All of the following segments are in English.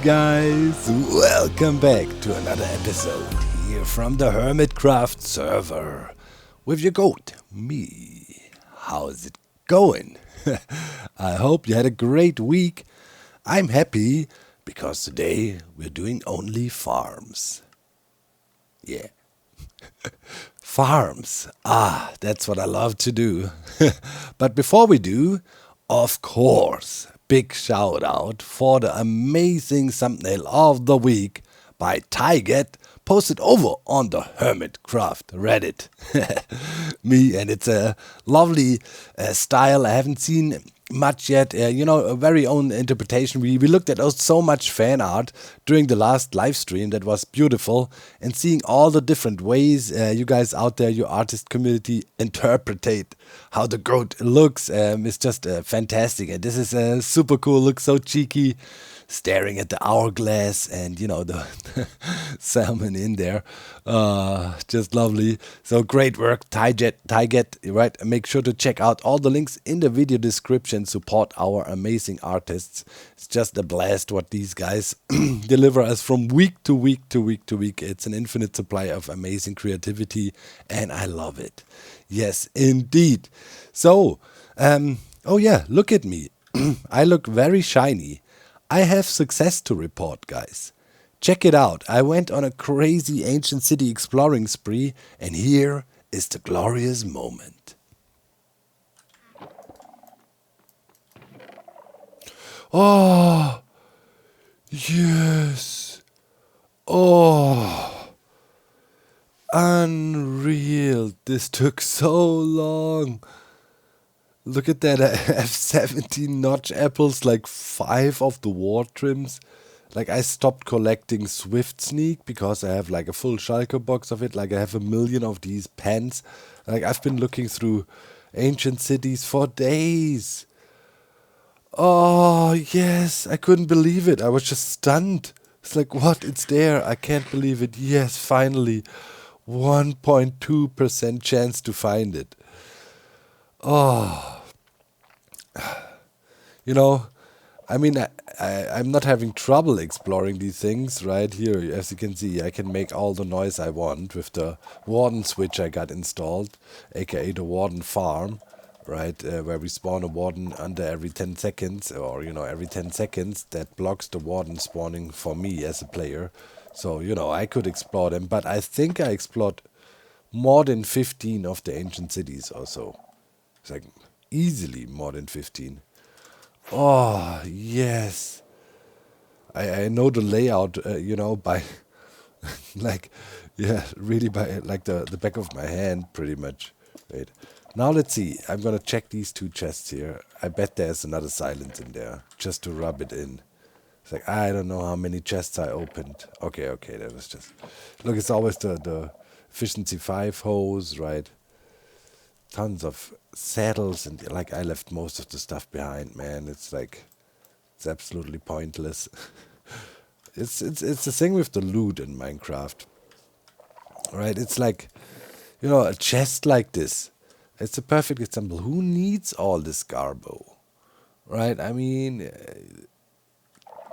guys, welcome back to another episode here from the Hermitcraft server with your goat, me. How's it going? I hope you had a great week. I'm happy because today we're doing only farms. Yeah. Farms. That's what I love to do. But before we do, of course, big shout out for the amazing thumbnail of the week by Tyget, posted over on the Hermitcraft Reddit. Me, and it's a lovely style. I haven't seen much yet, a very own interpretation. We looked at so much fan art during the last live stream that was beautiful, and seeing all the different ways you guys out there, your artist community, interpretate how the goat looks is just fantastic. And this is super cool, looks so cheeky, staring at the hourglass and the salmon in there, just lovely. So great work, Tyget, right? Make sure to check out all the links in the video description. Support our amazing artists. It's just a blast what these guys deliver us from week to week to week to week. It's an infinite supply of amazing creativity, and I love it. Yes, indeed. So, oh yeah, look at me. I look very shiny. I have success to report, guys. Check it out. I went on a crazy ancient city exploring spree, and here is the glorious moment. Oh, yes. Oh, unreal. This took so long. Look at that, I have 17 notch apples, like 5 of the war trims. Like, I stopped collecting Swift Sneak because I have like a full shulker box of it. Like, I have 1 million of these pens. Like, I've been looking through ancient cities for days. Oh, yes, I couldn't believe it. I was just stunned. It's like, what? It's there. I can't believe it. Yes, finally. 1.2% chance to find it. Oh, I mean, I'm not having trouble exploring these things right here. As you can see, I can make all the noise I want with the warden switch I got installed, aka the warden farm, right, where we spawn a warden under every 10 seconds, or, every 10 seconds. That blocks the warden spawning for me as a player. So, I could explore them, but I think I explored more than 15 of the ancient cities or so. It's like easily more than 15. Oh, yes. I know the layout, by, really by, like, the back of my hand, pretty much. Wait. Now let's see. I'm going to check these 2 chests here. I bet there's another silence in there, just to rub it in. It's like, I don't know how many chests I opened. Okay, that was just... Look, it's always the efficiency 5 hose, right? Tons of saddles, and like, I left most of the stuff behind, man. It's like, it's absolutely pointless. it's the thing with the loot in Minecraft, right? It's like, a chest like this. It's a perfect example. Who needs all this garbo, right? I mean,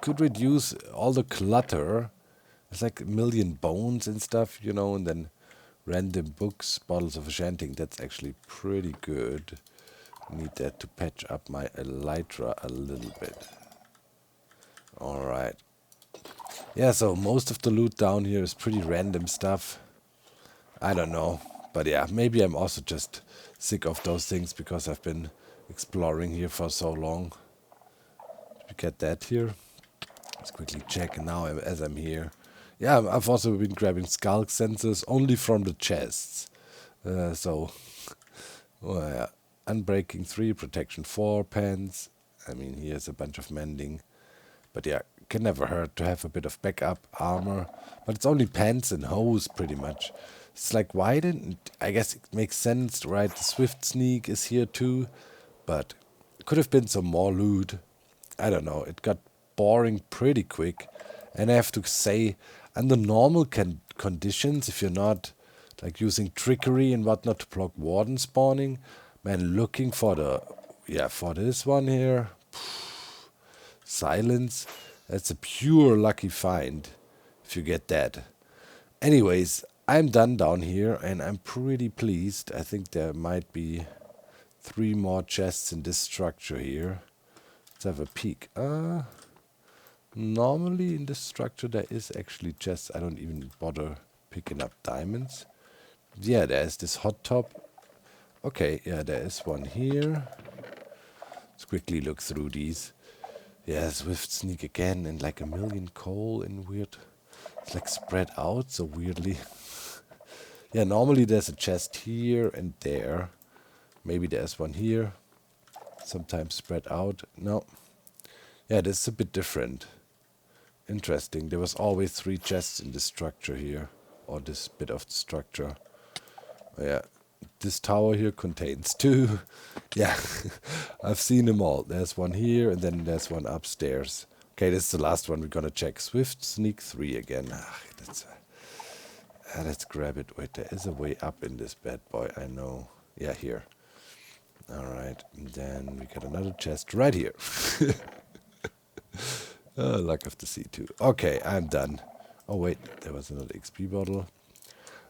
could reduce all the clutter. It's like 1 million bones and stuff, and then random books, bottles of enchanting. That's actually pretty good. Need that to patch up my elytra a little bit. Alright. Yeah, so most of the loot down here is pretty random stuff. I don't know. But yeah, maybe I'm also just sick of those things because I've been exploring here for so long. Did we get that here? Let's quickly check now as I'm here. Yeah, I've also been grabbing skulk sensors only from the chests. Well, yeah. Unbreaking 3, protection 4, pants. I mean, here's a bunch of mending. But yeah, can never hurt to have a bit of backup armor. But it's only pants and hose, pretty much. It's like, why didn't... I guess it makes sense, right? The Swift Sneak is here too. But could have been some more loot. I don't know. It got boring pretty quick. And I have to say, under normal conditions, if you're not like using trickery and whatnot to block warden spawning, man, looking for for this one here, silence, That's a pure lucky find if you get that. Anyways, I'm done down here, and I'm pretty pleased. I think there might be 3 more chests in this structure here. Let's have a peek. Normally in this structure there is actually chests. I don't even bother picking up diamonds. Yeah, there's this hot top. Okay, yeah, there is one here. Let's quickly look through these. Yeah, Swift Sneak again, and like a million coal in weird. It's like spread out so weirdly. Yeah, normally there's a chest here and there. Maybe there's one here. Sometimes spread out. No. Yeah, this is a bit different. Interesting. There was always 3 chests in this structure here. Or this bit of the structure. Yeah. This tower here contains 2. Yeah. I've seen them all. There's one here and then there's one upstairs. Okay, this is the last one we're gonna check. Swift Sneak 3 again. Let's grab it. Wait, there is a way up in this bad boy. I know. Yeah, here. Alright. And then we got another chest right here. Luck of the sea too. Okay, I'm done. Oh wait, there was another XP bottle.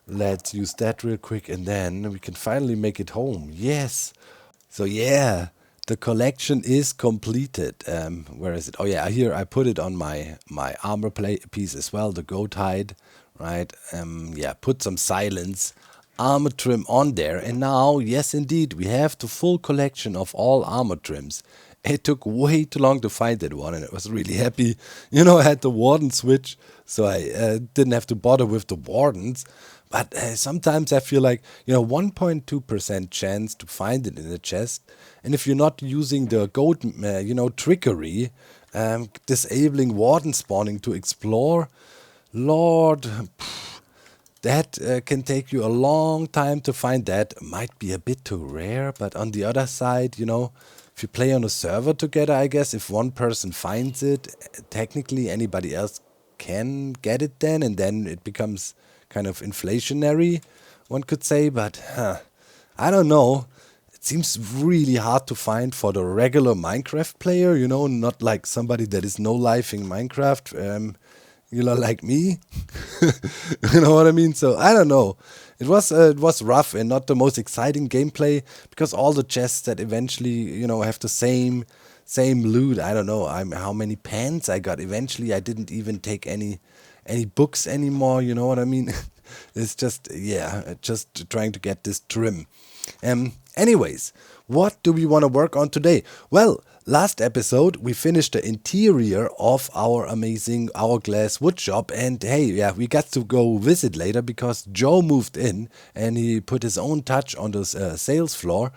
Let's use that real quick and then we can finally make it home. Yes! So yeah, the collection is completed. Where is it? Oh yeah, here I put it on my armor piece as well, the goat hide. Right? Yeah, put some silence armor trim on there. And now, yes indeed, we have the full collection of all armor trims. It took way too long to find that one, and I was really happy. You know, I had the warden switch, so I didn't have to bother with the wardens. But sometimes I feel like, 1.2% chance to find it in the chest. And if you're not using the goat, trickery, disabling warden spawning to explore, Lord, that can take you a long time to find that. Might be a bit too rare, but on the other side, if you play on a server together, I guess if one person finds it, technically anybody else can get it then, and then it becomes kind of inflationary, one could say, but I don't know. It seems really hard to find for the regular Minecraft player, not like somebody that is no-lifing Minecraft, like me. You know what I mean? So I don't know. It was rough and not the most exciting gameplay because all the chests that eventually have the same loot. I don't know. How many pants I got. Eventually, I didn't even take any books anymore. You know what I mean? It's just just trying to get this trim. Anyways, what do we want to work on today? Well, last episode we finished the interior of our amazing hourglass wood shop, and hey, yeah, we got to go visit later because Joe moved in and he put his own touch on the sales floor.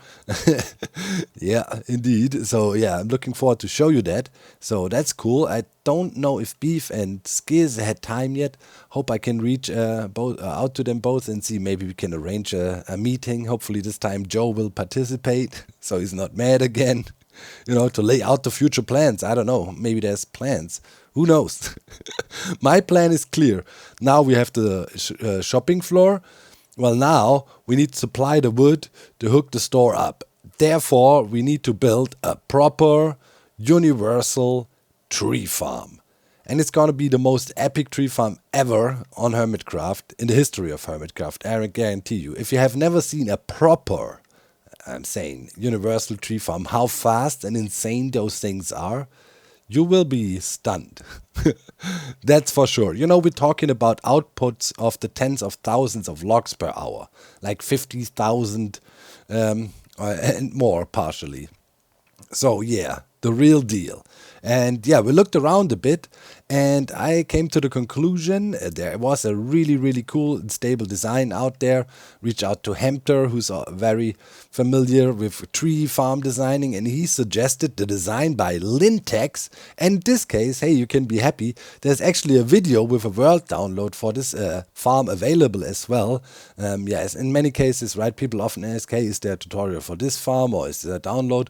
Yeah, indeed. So yeah, I'm looking forward to show you that. So that's cool. I don't know if Beef and Skiz had time yet. Hope I can reach out to them both and see maybe we can arrange a meeting. Hopefully this time Joe will participate so he's not mad again. To lay out the future plans. I don't know. Maybe there's plans. Who knows? My plan is clear. Now we have the shopping floor. Well, now we need to supply the wood to hook the store up. Therefore, we need to build a proper, universal tree farm. And it's going to be the most epic tree farm ever on Hermitcraft, in the history of Hermitcraft. I guarantee you. If you have never seen a proper, I'm saying, universal tree farm, how fast and insane those things are, you will be stunned. That's for sure. We're talking about outputs of the tens of thousands of logs per hour, like 50,000 and more partially. So yeah, the real deal. And yeah, we looked around a bit and I came to the conclusion there was a really, really cool and stable design out there. Reached out to Hemter, who's very familiar with tree farm designing, and he suggested the design by Lintex. And in this case, hey, you can be happy. There's actually a video with a world download for this farm available as well. Yes, in many cases, right, people often ask, hey, is there a tutorial for this farm or is there a download?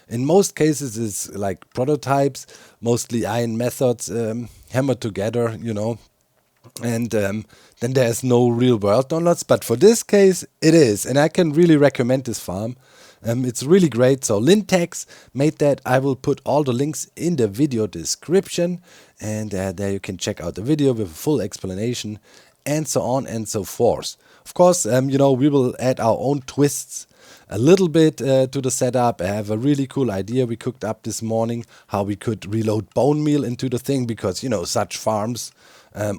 In most cases, it's like prototypes, mostly iron methods hammered together, and then there's no real world downloads. But for this case, it is, and I can really recommend this farm. It's really great. So Lintex made that. I will put all the links in the video description, and there you can check out the video with a full explanation and so on and so forth. Of course, we will add our own twists a little bit to the setup. I have a really cool idea we cooked up this morning, how we could reload bone meal into the thing, because, such farms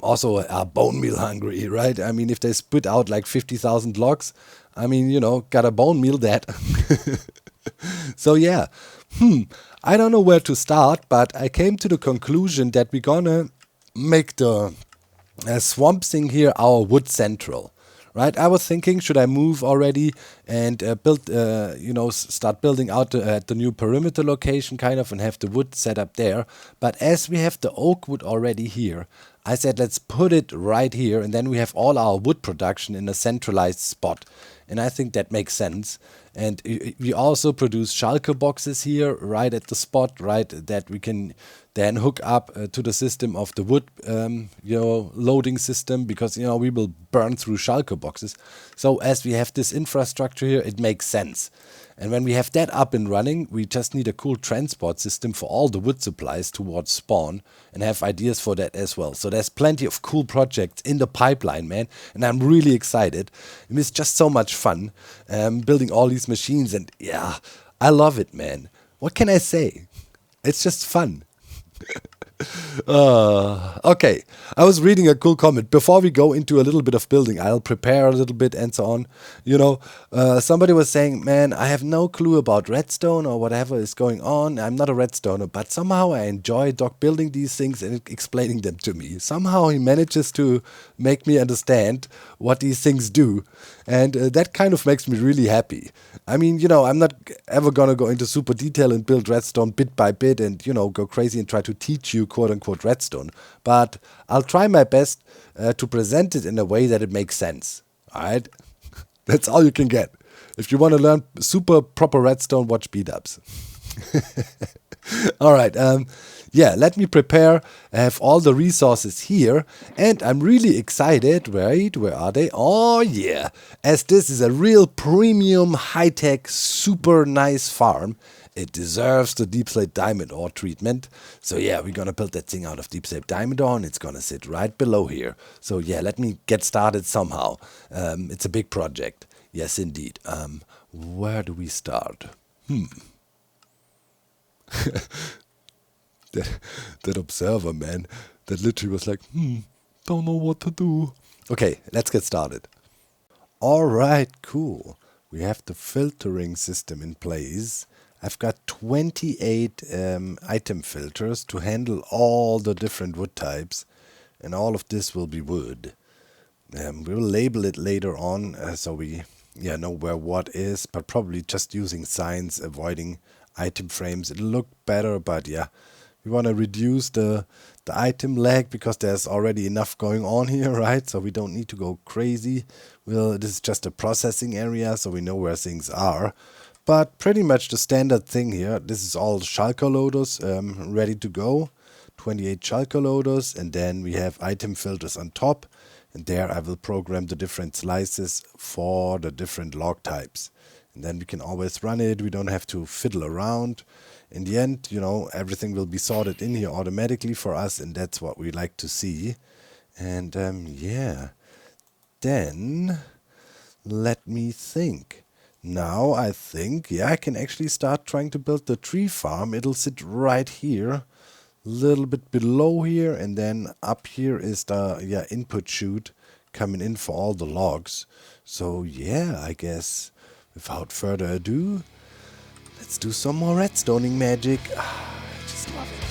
also are bone meal hungry, right? I mean, if they spit out like 50,000 logs, I mean, gotta bone meal that. So yeah, I don't know where to start, but I came to the conclusion that we're gonna make the swamp thing here our wood central. Right, I was thinking, should I move already and start building out at the new perimeter location, kind of, and have the wood set up there. But as we have the oak wood already here, I said, let's put it right here, and then we have all our wood production in a centralized spot. And I think that makes sense. And we also produce shulker boxes here, right at the spot, right, that we can then hook up to the system of the wood, loading system, because, we will burn through shulker boxes. So as we have this infrastructure here, it makes sense. And when we have that up and running, we just need a cool transport system for all the wood supplies towards spawn, and have ideas for that as well. So there's plenty of cool projects in the pipeline, man, and I'm really excited. It's just so much fun building all these machines, and yeah, I love it, man. What can I say? It's just fun. Okay, I was reading a cool comment. Before we go into a little bit of building, I'll prepare a little bit and so on. Somebody was saying, man, I have no clue about redstone or whatever is going on. I'm not a redstoner, but somehow I enjoy Doc building these things and explaining them to me. Somehow he manages to make me understand what these things do. And that kind of makes me really happy. I mean, I'm not ever going to go into super detail and build redstone bit by bit and, go crazy and try to teach you, quote unquote, redstone. But I'll try my best to present it in a way that it makes sense. All right? That's all you can get. If you want to learn super proper redstone, watch beat-ups. All right. Let me prepare. I have all the resources here, and I'm really excited. Right, where are they? Oh yeah, as this is a real premium, high-tech, super nice farm. It deserves the deep slate diamond ore treatment. So yeah, we're gonna build that thing out of deep slate diamond ore, and it's gonna sit right below here. So yeah, let me get started somehow. It's a big project. Yes, indeed. Where do we start? That observer, man, that literally was like, don't know what to do. Okay, let's get started. All right, cool. We have the filtering system in place. I've got 28 item filters to handle all the different wood types, and all of this will be wood. We will label it later on so we know where what is, but probably just using signs, avoiding item frames. It'll look better, but yeah, we want to reduce the item lag because there's already enough going on here, right? So we don't need to go crazy. This is just a processing area, so we know where things are. But pretty much the standard thing here. This is all shulker loaders ready to go. 28 shulker loaders, and then we have item filters on top. And there I will program the different slices for the different log types. And then we can always run it. We don't have to fiddle around. In the end, everything will be sorted in here automatically for us, and that's what we like to see. And then let me think. Now I think, I can actually start trying to build the tree farm. It'll sit right here, a little bit below here, and then up here is the input chute coming in for all the logs. So I guess without further ado, let's do some more redstoning magic. I just love it.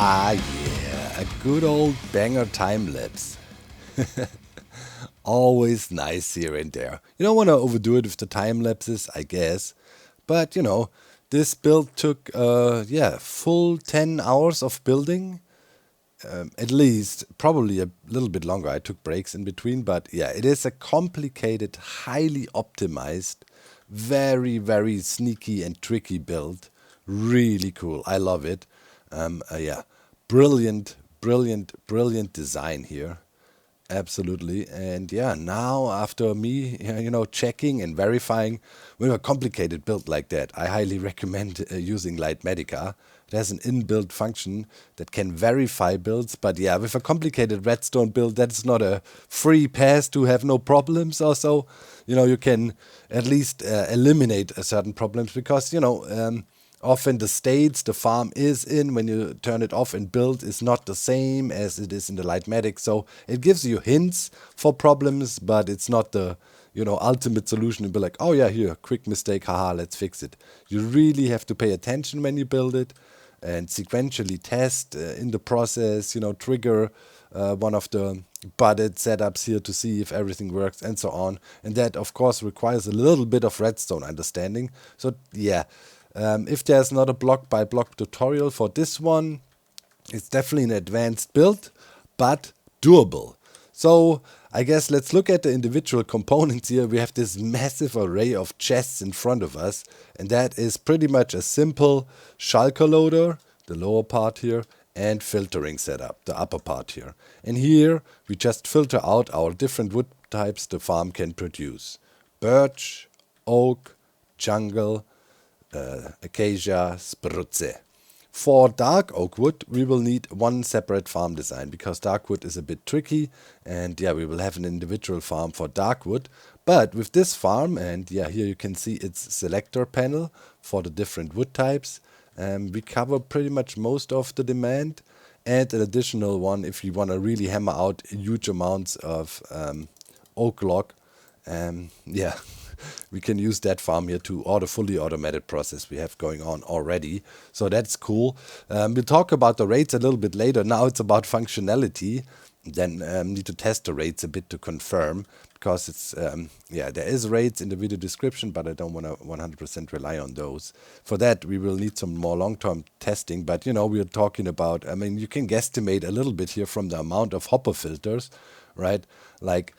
Ah yeah, a good old banger time lapse. Always nice here and there. You don't want to overdo it with the time lapses, I guess. But this build took yeah, full 10 hours of building. At least, probably a little bit longer. I took breaks in between, but yeah, it is a complicated, highly optimized, very, very sneaky and tricky build. Really cool. I love it. Yeah, brilliant, brilliant, brilliant design here. Absolutely. And yeah, now after me, checking and verifying with a complicated build like that, I highly recommend using Lightmedica. It has an inbuilt function that can verify builds, but yeah, with a complicated redstone build, that's not a free pass to have no problems or so. You can at least eliminate certain problems because, often the states the farm is in when you turn it off and build is not the same as it is in the Lightmatic. So it gives you hints for problems, but it's not the ultimate solution. And be like, oh yeah, here, quick mistake, haha, let's fix it. You really have to pay attention when you build it and sequentially test in the process. Trigger one of the budded setups here to see if everything works and so on. And that of course requires a little bit of redstone understanding. So yeah. If there's not a block by block tutorial for this one, it's definitely an advanced build, but doable. So I guess let's look at the individual components here. We have this massive array of chests in front of us, and that is pretty much a simple shulker loader, the lower part here, and filtering setup, the upper part here. And here we just filter out our different wood types the farm can produce. Birch, oak, jungle, acacia, spruce. For dark oak wood, we will need one separate farm design because dark wood is a bit tricky, and yeah, we will have an individual farm for dark wood. But with this farm, and yeah, here you can see its selector panel for the different wood types, we cover pretty much most of the demand, and an additional one if you want to really hammer out huge amounts of oak log. Yeah. We can use that farm here to the fully automated process we have going on already. So that's cool. We'll talk about the rates a little bit later. Now it's about functionality. Then need to test the rates a bit to confirm because it's, yeah, there is rates in the video description, but I don't want to 100% rely on those. For that, we will need some more long-term testing. But, we're talking about, you can guesstimate a little bit here from the amount of hopper filters, right? Like,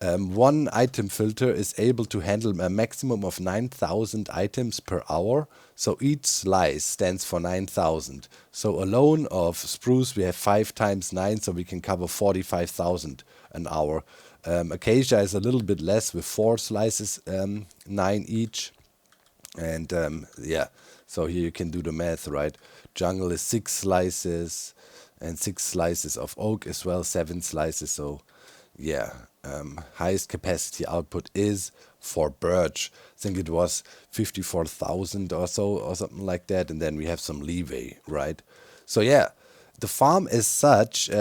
one item filter is able to handle a maximum of 9,000 items per hour. So each slice stands for 9,000. So alone of spruce, we have 5 times 9, so we can cover 45,000 an hour. Acacia is a little bit less with 4 slices, 9 each. And yeah, so here you can do the math, right? Jungle is 6 slices and 6 slices of oak as well, 7 slices. So yeah, highest capacity output is for birch. I think it was 54,000 or so or something like that, and then we have some leeway, right? So yeah, the farm as such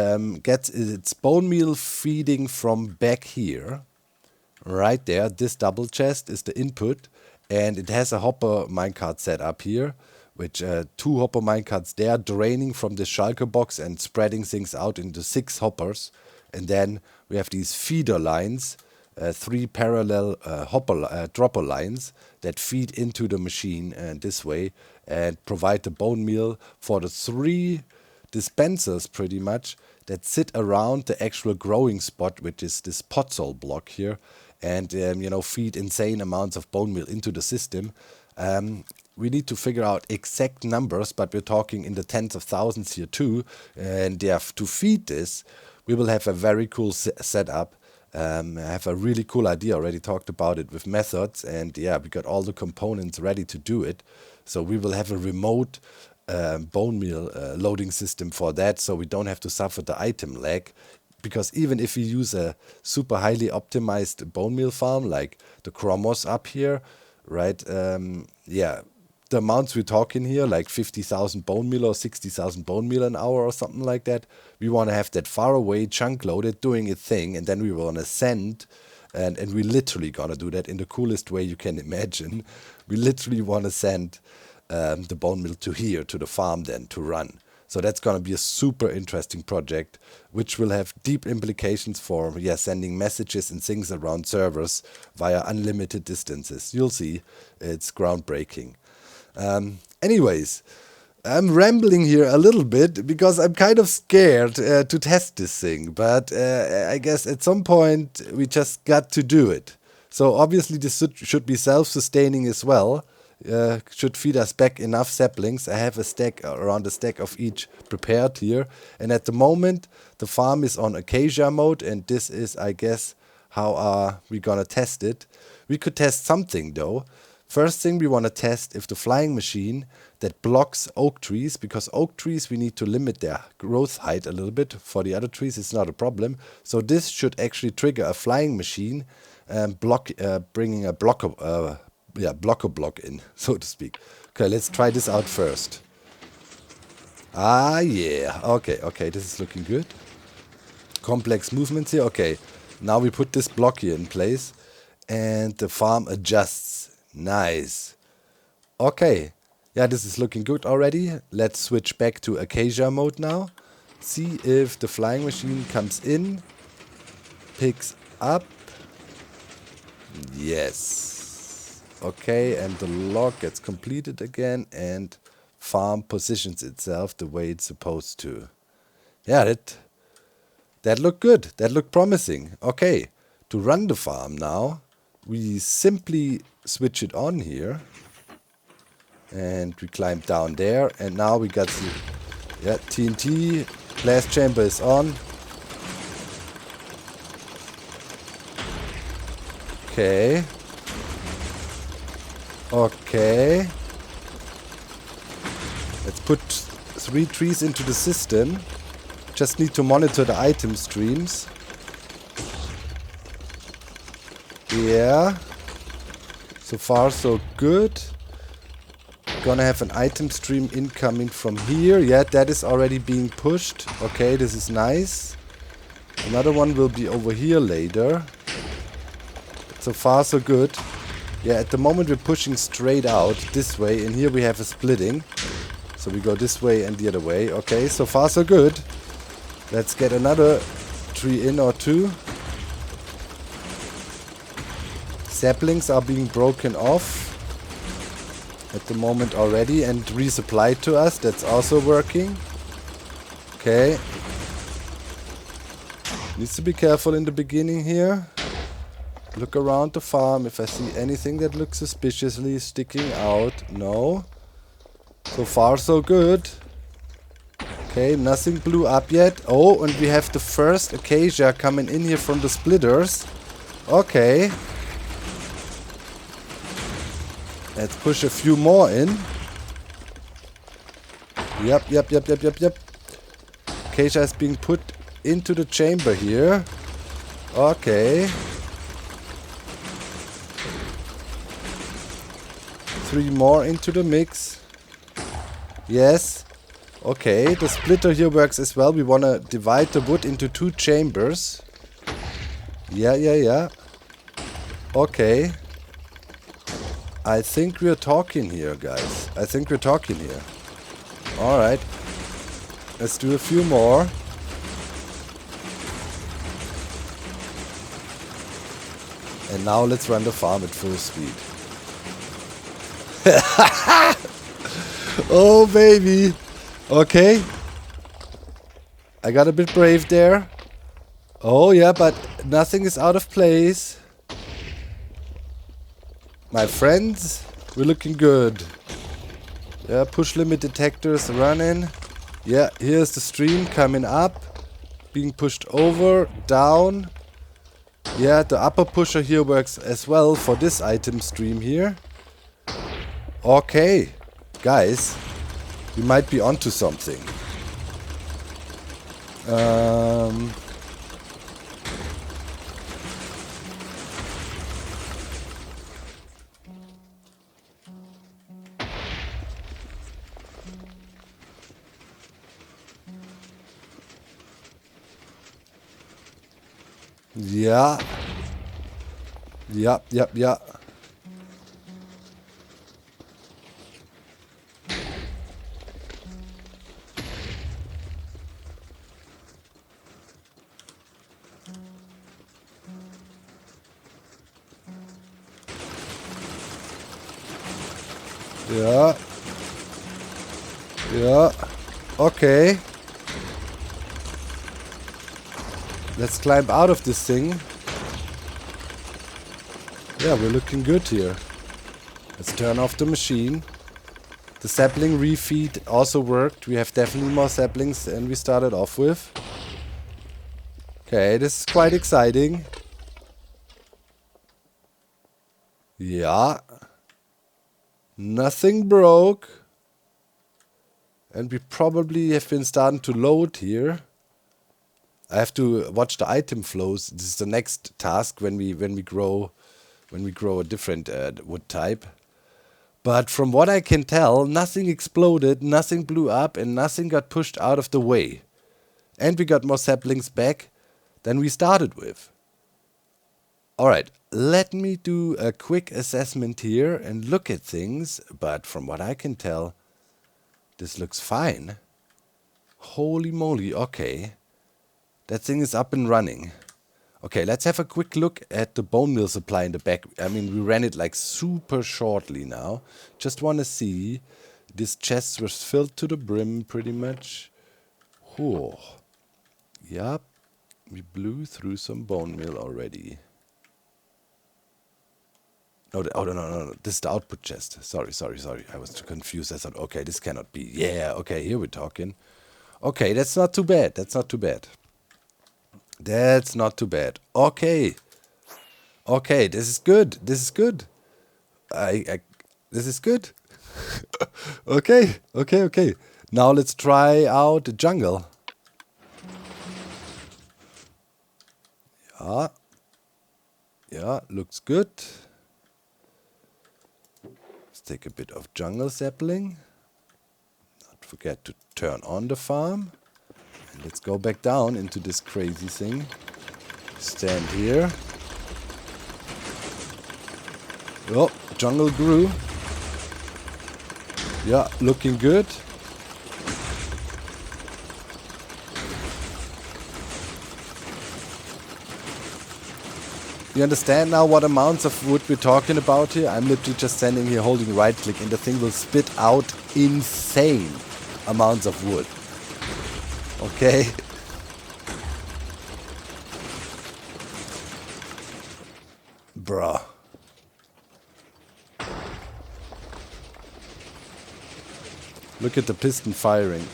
gets its bone meal feeding from back here, right there. This double chest is the input, and it has a hopper minecart set up here, which 2 hopper minecarts there draining from the shulker box and spreading things out into 6 hoppers. And then we have these feeder lines, 3 parallel dropper lines that feed into the machine this way and provide the bone meal for the 3 dispensers pretty much that sit around the actual growing spot, which is this podzol block here, and feed insane amounts of bone meal into the system. We need to figure out exact numbers, but we're talking in the tens of thousands here too. And yeah, to feed this, we will have a very cool setup. I have a really cool idea, already talked about it with methods, and yeah, we got all the components ready to do it. So we will have a remote bone meal loading system for that, so we don't have to suffer the item lag. Because even if we use a super highly optimized bone meal farm like the Chromos up here, right? Yeah, the amounts we're talking here, like 50,000 bone meal or 60,000 bone meal an hour or something like that, we want to have that far away chunk loaded doing its thing, and then we want to send, and we literally gonna do that in the coolest way you can imagine. We literally want to send the bone meal to here, to the farm then, to run. So that's going to be a super interesting project, which will have deep implications for sending messages and things around servers via unlimited distances. You'll see, it's groundbreaking. Anyways, I'm rambling here a little bit because I'm kind of scared to test this thing, but I guess at some point we just got to do it. So obviously this should be self-sustaining as well. Should feed us back enough saplings. I have a stack, around a stack of each prepared here. And at the moment, the farm is on acacia mode, and this is, I guess, how we're gonna test it. We could test something though. First thing we want to test if the flying machine that blocks oak trees, because oak trees we need to limit their growth height a little bit. For the other trees it's not a problem. So this should actually trigger a flying machine, bringing a blocker block in, so to speak. Okay, let's try this out first. Ah, yeah. Okay, this is looking good. Complex movements here. Okay, now we put this block here in place, and the farm adjusts. Nice. Okay, yeah, this is looking good already. Let's switch back to acacia mode now. See if the flying machine comes in, picks up. Yes. Okay, and the log gets completed again, and farm positions itself the way it's supposed to. Yeah, that looked good. That looked promising. Okay, to run the farm now, we simply switch it on here, and we climb down there, and now we got the TNT blast chamber is on. Okay. Let's put 3 trees into the system. Just need to monitor the item streams. Yeah. So far so good. Gonna have an item stream incoming from here. Yeah, that is already being pushed. Okay, this is nice. Another one will be over here later. So far so good. Yeah, at the moment we're pushing straight out this way, and here we have a splitting. So we go this way and the other way. Okay, so far so good. Let's get another tree in or two. Saplings are being broken off at the moment already and resupplied to us. That's also working. Okay. Needs to be careful in the beginning here. Look around the farm if I see anything that looks suspiciously sticking out. No. So far so good. Okay, nothing blew up yet. Oh, and we have the first acacia coming in here from the splitters. Okay. Let's push a few more in. Yep. Acacia is being put into the chamber here. Okay. 3 more into the mix. Yes. Okay, the splitter here works as well. We want to divide the wood into 2 chambers. Yeah. Okay. I think we're talking here, guys. I think we're talking here. Alright. Let's do a few more. And now let's run the farm at full speed. Oh, baby. Okay. I got a bit brave there. Oh, yeah, but nothing is out of place. My friends, we're looking good. Yeah, push limit detectors running. Yeah, here's the stream coming up. Being pushed over, down. Yeah, the upper pusher here works as well for this item stream here. Okay, guys, we might be onto something. Yeah. Yeah. Yeah. Yeah. Okay. Let's climb out of this thing. Yeah, we're looking good here. Let's turn off the machine. The sapling refeed also worked. We have definitely more saplings than we started off with. Okay, this is quite exciting. Yeah. Nothing broke. And we probably have been starting to load here. I have to watch the item flows. This is the next task when we grow a different wood type. But from what I can tell, nothing exploded, nothing blew up, and nothing got pushed out of the way. And we got more saplings back than we started with. Alright, let me do a quick assessment here and look at things, but from what I can tell, this looks fine. Holy moly, okay. That thing is up and running. Okay, let's have a quick look at the bone meal supply in the back. I mean, we ran it like super shortly now. Just want to see. This chest was filled to the brim pretty much. Whew. Yup. We blew through some bone meal already. No, no. This is the output chest. Sorry. I was too confused. I thought, okay, this cannot be. Yeah, okay, here we're talking. Okay, that's not too bad. That's not too bad. Okay. Okay, this is good. This is good. This is good. Okay. Now let's try out the jungle. Yeah, looks good. Let's take a bit of jungle sapling. Not forget to turn on the farm. And let's go back down into this crazy thing. Stand here. Oh, jungle grew. Yeah, looking good. You understand now what amounts of wood we're talking about here? I'm literally just standing here holding right click and the thing will spit out insane amounts of wood. Okay. Bruh. Look at the piston firing.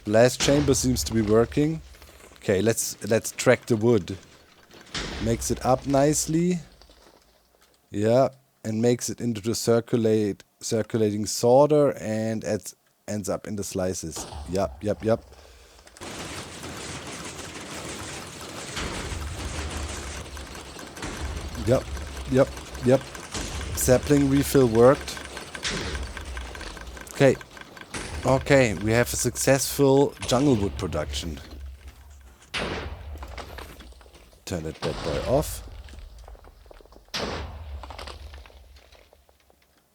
Blast chamber seems to be working. Okay, let's track the wood. Makes it up nicely. Yeah, and makes it into the circulating sorter and ends up in the slices. Yup. Yep. Sapling refill worked. Okay, we have a successful jungle wood production. Turn that bad boy off.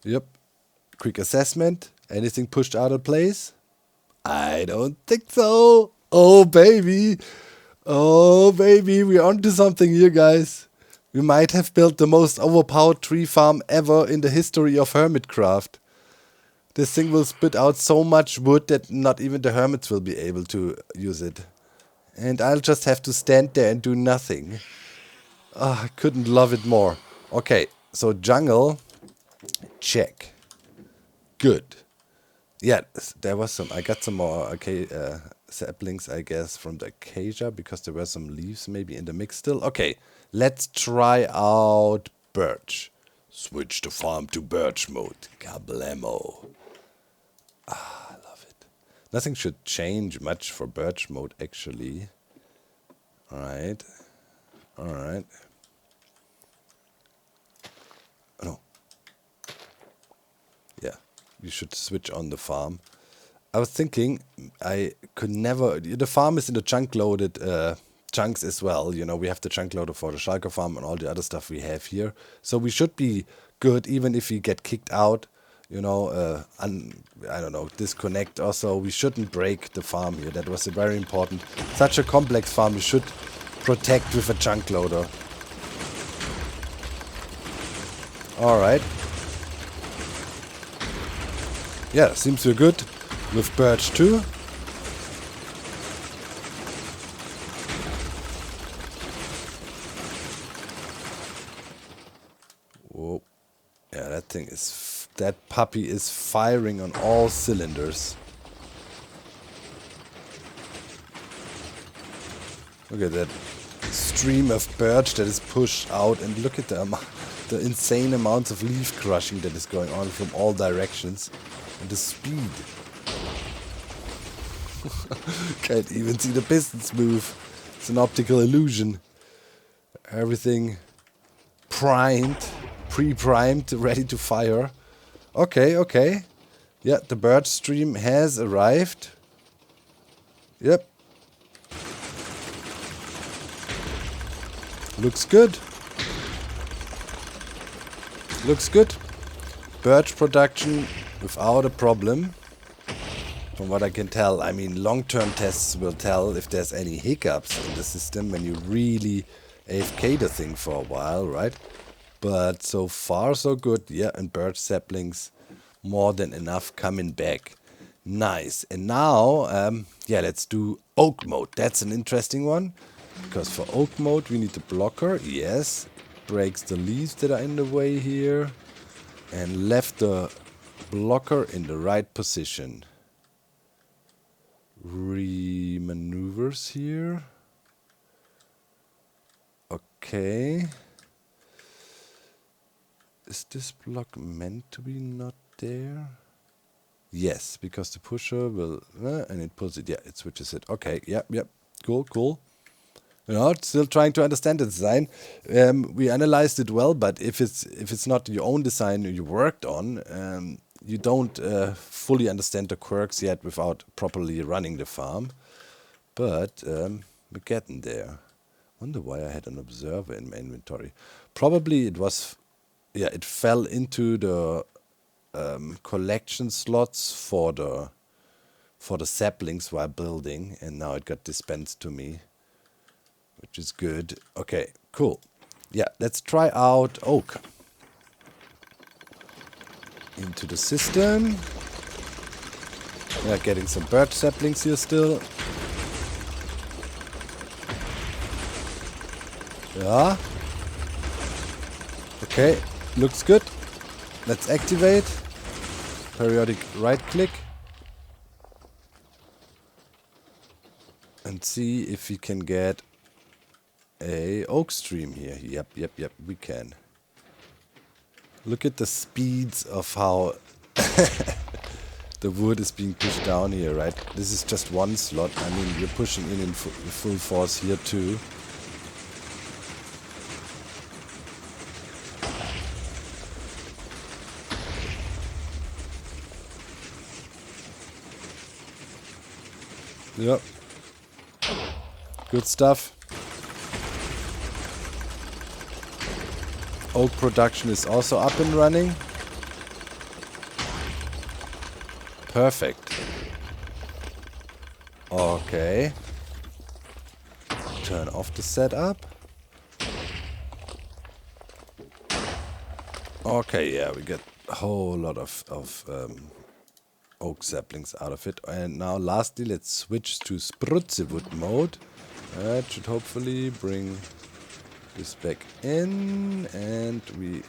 Yep. Quick assessment. Anything pushed out of place? I don't think so. Oh baby, we're onto something here, guys. We might have built the most overpowered tree farm ever in the history of Hermitcraft. This thing will spit out so much wood that not even the hermits will be able to use it. And I'll just have to stand there and do nothing. I couldn't love it more. Okay, so jungle, check. Good. Yeah, there was some. I got some more saplings, I guess, from the acacia because there were some leaves maybe in the mix still. Okay, let's try out birch. Switch the farm to birch mode. Kablamo. I love it. Nothing should change much for birch mode, actually. Alright. Oh, no. Yeah, you should switch on the farm. I was thinking I could never... The farm is in the chunk-loaded chunks as well. You know, we have the chunk loader for the shulker farm and all the other stuff we have here. So we should be good even if we get kicked out. you know, I don't know, disconnect. Also, we shouldn't break the farm here. That was very important. Such a complex farm, you should protect with a chunk loader. Alright. Yeah, seems we're good with Birch too. Whoa. Yeah, that thing is... that puppy is firing on all cylinders. Look at that stream of birch that is pushed out, and look at the insane amounts of leaf crushing that is going on from all directions. And the speed. Can't even see the pistons move. It's an optical illusion. Everything primed, pre-primed, ready to fire. Okay, okay. Yeah, the birch stream has arrived. Yep. Looks good. Looks good. Birch production without a problem. From what I can tell, I mean, long-term tests will tell if there's any hiccups in the system when you really AFK the thing for a while, right? But so far, so good. Yeah, and birch saplings, more than enough coming back. Nice. And now, yeah, let's do oak mode. That's an interesting one. Because for oak mode, we need the blocker. Yes. Breaks the leaves that are in the way here. And left the blocker in the right position. Re-maneuvers here. Okay. Is this block meant to be not there? Yes, because the pusher will... and it pulls it. Yeah, it switches it. Okay, yep, yep. Cool, cool. You know, still trying to understand the design. We analyzed it well, but if it's not your own design you worked on, you don't fully understand the quirks yet without properly running the farm. But we're getting there. Wonder why I had an observer in my inventory. Probably it was, yeah, it fell into the collection slots for the saplings while building, and now it got dispensed to me. Which is good. Okay, cool. Yeah, let's try out oak. Into the system. Yeah, getting some birch saplings here still. Yeah. Okay, looks good. Let's activate. Periodic right click. And see if we can get a oak stream here. Yep, yep, yep, we can. Look at the speeds of how the wood is being pushed down here, right? This is just one slot. I mean, we're pushing in full force here too. Yep. Good stuff. Oak production is also up and running. Perfect. Okay. Turn off the setup. Okay, yeah, we get a whole lot of oak saplings out of it. And now lastly, let's switch to Spruce wood mode. That should hopefully bring this back in, and we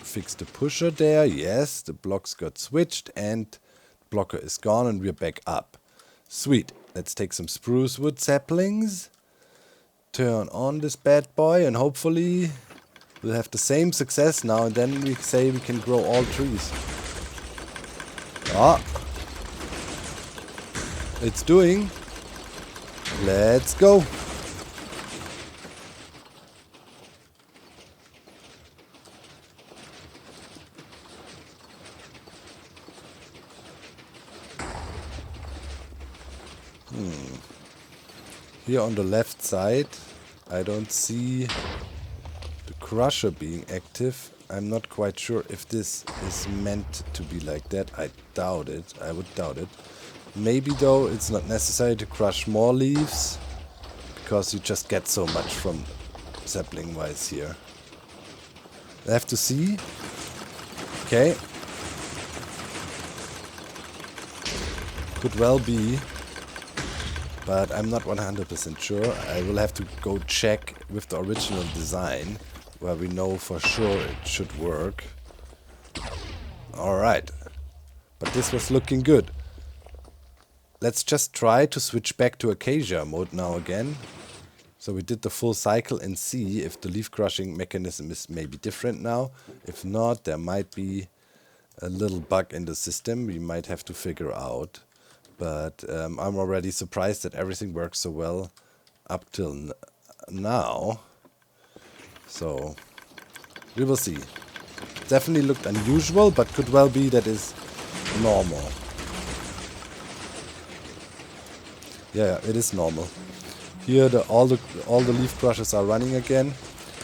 fix the pusher there. Yes, the blocks got switched and blocker is gone and we're back up. Sweet. Let's take some spruce wood saplings, turn on this bad boy, and hopefully we'll have the same success now, and then we say we can grow all trees. Ah, it's doing. Let's go. Here on the left side, I don't see the crusher being active. I'm not quite sure if this is meant to be like that. I doubt it. I would doubt it. Maybe though it's not necessary to crush more leaves, because you just get so much from sapling wise here. I have to see. Okay. Could well be, but I'm not 100% sure. I will have to go check with the original design, where we know for sure it should work. Alright. But this was looking good. Let's just try to switch back to acacia mode now again. So we did the full cycle and see if the leaf crushing mechanism is maybe different now. If not, there might be a little bug in the system we might have to figure out. But I'm already surprised that everything works so well up till now. So we will see. Definitely looked unusual, but could well be that is normal. Yeah, it is normal. Here all the leaf crushers are running again.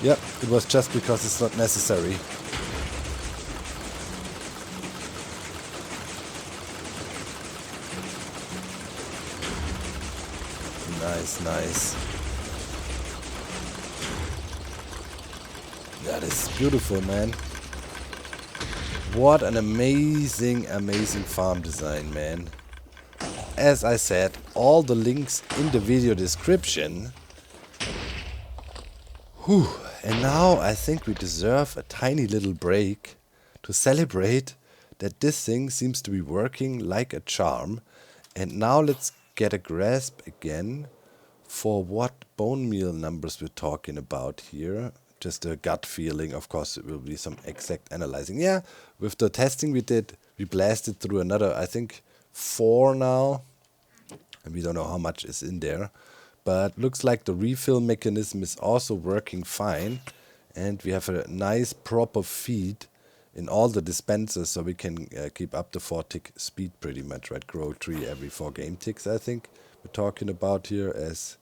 Yep, it was just because it's not necessary. Nice, nice. That is beautiful, man. What an amazing, amazing farm design, man. As I said, all the links in the video description. Whew. And now I think we deserve a tiny little break to celebrate that this thing seems to be working like a charm. And now let's get a grasp again for what bone meal numbers we're talking about here. Just a gut feeling. Of course, it will be some exact analyzing. Yeah, with the testing we did, we blasted through another, I think, 4 now. And we don't know how much is in there. But looks like the refill mechanism is also working fine. And we have a nice proper feed in all the dispensers, so we can keep up the 4-tick speed pretty much, right? Grow 3 every 4 game ticks, I think we're talking about here, as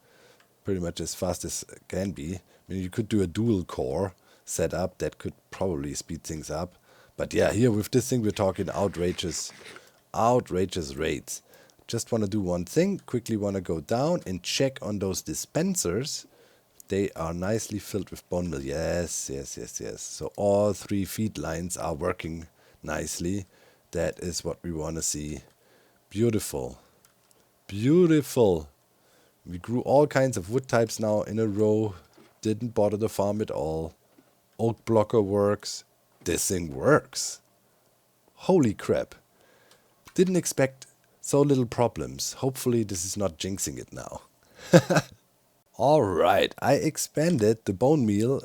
pretty much as fast as can be. I mean, you could do a dual core setup that could probably speed things up. But yeah, here with this thing, we're talking outrageous rates. Just want to do one thing. Quickly want to go down and check on those dispensers. They are nicely filled with bone meal. Yes, yes, yes, yes. So all 3 feed lines are working nicely. That is what we want to see. Beautiful. Beautiful. We grew all kinds of wood types now in a row. Didn't bother the farm at all. Oak blocker works. This thing works. Holy crap. Didn't expect so little problems. Hopefully this is not jinxing it now. Alright, I expanded the bone meal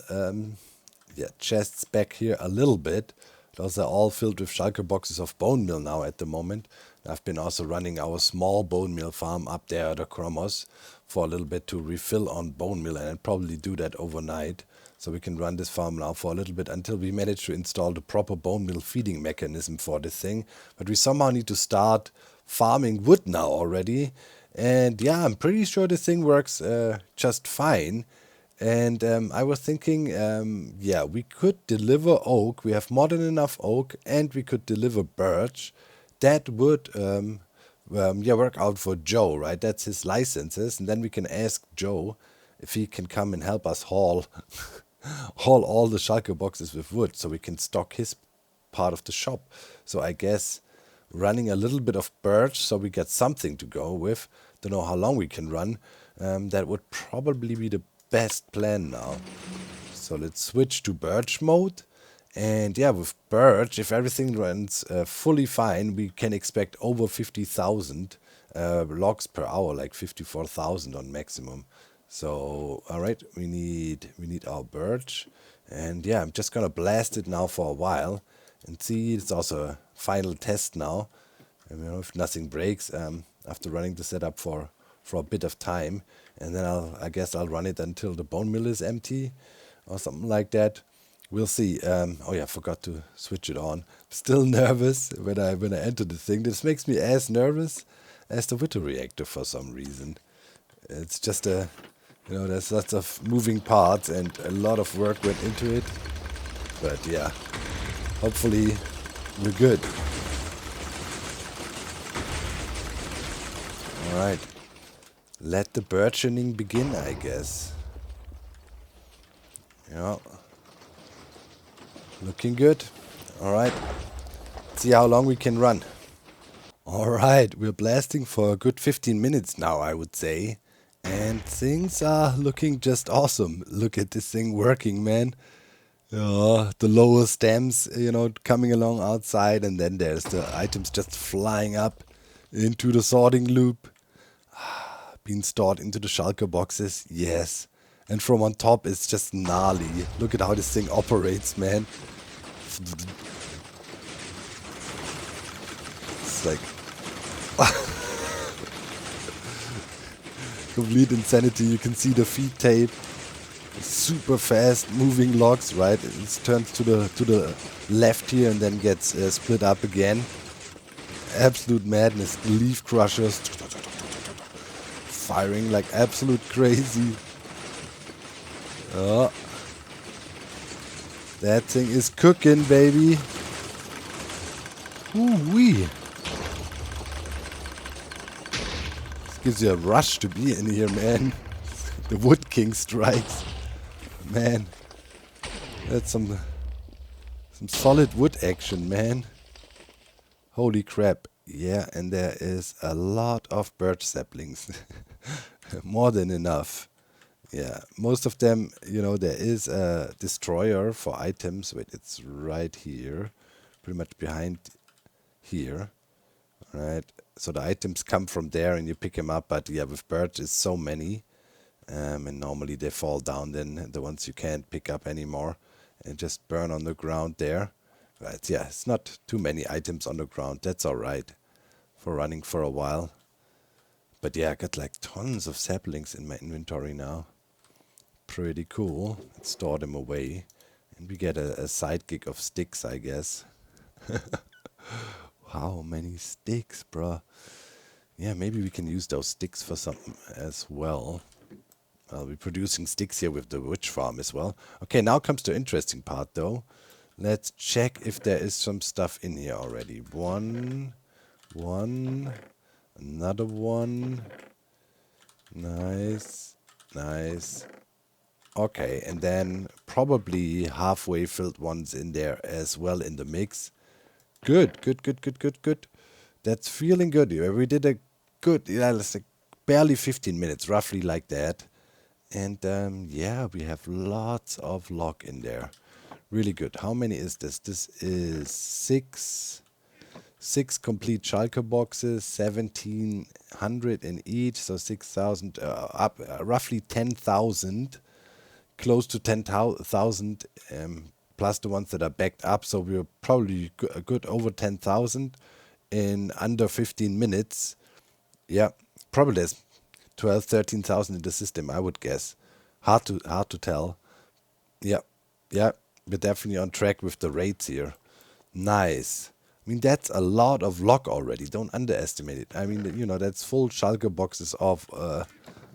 chests back here a little bit. Those are all filled with shulker boxes of bone meal now at the moment. I've been also running our small bone meal farm up there at the Cromos for a little bit to refill on bone meal, and I'll probably do that overnight. So we can run this farm now for a little bit until we manage to install the proper bone meal feeding mechanism for this thing. But we somehow need to start farming wood now already. And yeah, I'm pretty sure this thing works just fine. And I was thinking, yeah, we could deliver oak. We have more than enough oak, and we could deliver birch. That would work out for Joe, right? That's his licenses. And then we can ask Joe if he can come and help us haul all the shulker boxes with wood, so we can stock his part of the shop. So I guess running a little bit of birch so we get something to go with. Don't know how long we can run. That would probably be the best plan now. So let's switch to birch mode. And yeah, with birch, if everything runs fully fine, we can expect over 50,000 logs per hour, like 54,000 on maximum. So all right, we need our birch, and yeah, I'm just gonna blast it now for a while and see. It's also a final test now. And, if nothing breaks, after running the setup for a bit of time, and then I guess I'll run it until the bone mill is empty or something like that. We'll see. Oh yeah, I forgot to switch it on. Still nervous when I enter the thing. This makes me as nervous as the Witter reactor for some reason. It's just there's lots of moving parts and a lot of work went into it. But yeah, hopefully we're good. Alright. Let the birchening begin, I guess. Yeah. Looking good. Alright. See how long we can run. Alright, we're blasting for a good 15 minutes now, I would say. And things are looking just awesome. Look at this thing working, man. The lower stems, coming along outside, and then there's the items just flying up into the sorting loop. Being stored into the shulker boxes, yes. And from on top, it's just gnarly. Look at how this thing operates, man. It's like complete insanity. You can see the feed tape. Super fast moving logs, right? It turns to the left here and then gets split up again. Absolute madness. The leaf crushers firing like absolute crazy. Oh, that thing is cooking, baby. Ooh-wee. This gives you a rush to be in here, man. The Wood King strikes. Man, that's some solid wood action, man. Holy crap. Yeah, and there is a lot of birch saplings. More than enough. Yeah, most of them, there is a destroyer for items. Wait, it's right here. Pretty much behind here. Alright, so the items come from there and you pick them up. But yeah, with birch, it's so many. And normally they fall down, then the ones you can't pick up anymore and just burn on the ground there. Right, yeah, it's not too many items on the ground. That's alright for running for a while. But yeah, I got like tons of saplings in my inventory now. Pretty cool. Let's store them away. And we get a side gig of sticks, I guess. How many sticks, bruh? Yeah, maybe we can use those sticks for something as well. I'll be producing sticks here with the witch farm as well. Okay, now comes the interesting part though. Let's check if there is some stuff in here already. One, another one. Nice, nice. Okay, and then probably halfway filled ones in there as well in the mix. Good. That's feeling good. We did a good, let's say barely 15 minutes, roughly like that. And yeah, we have lots of log in there. Really good. How many is this? This is six complete shulker boxes, 1,700 in each, so 6,000 up, roughly 10,000, close to 10,000, plus the ones that are backed up. So we're probably a good over 10,000 in under 15 minutes. Yeah, probably there's 12, 13,000 in the system, I would guess. Hard to tell. Yeah, we're definitely on track with the rates here. Nice. I mean, that's a lot of log already. Don't underestimate it. I mean, that's full shulker boxes of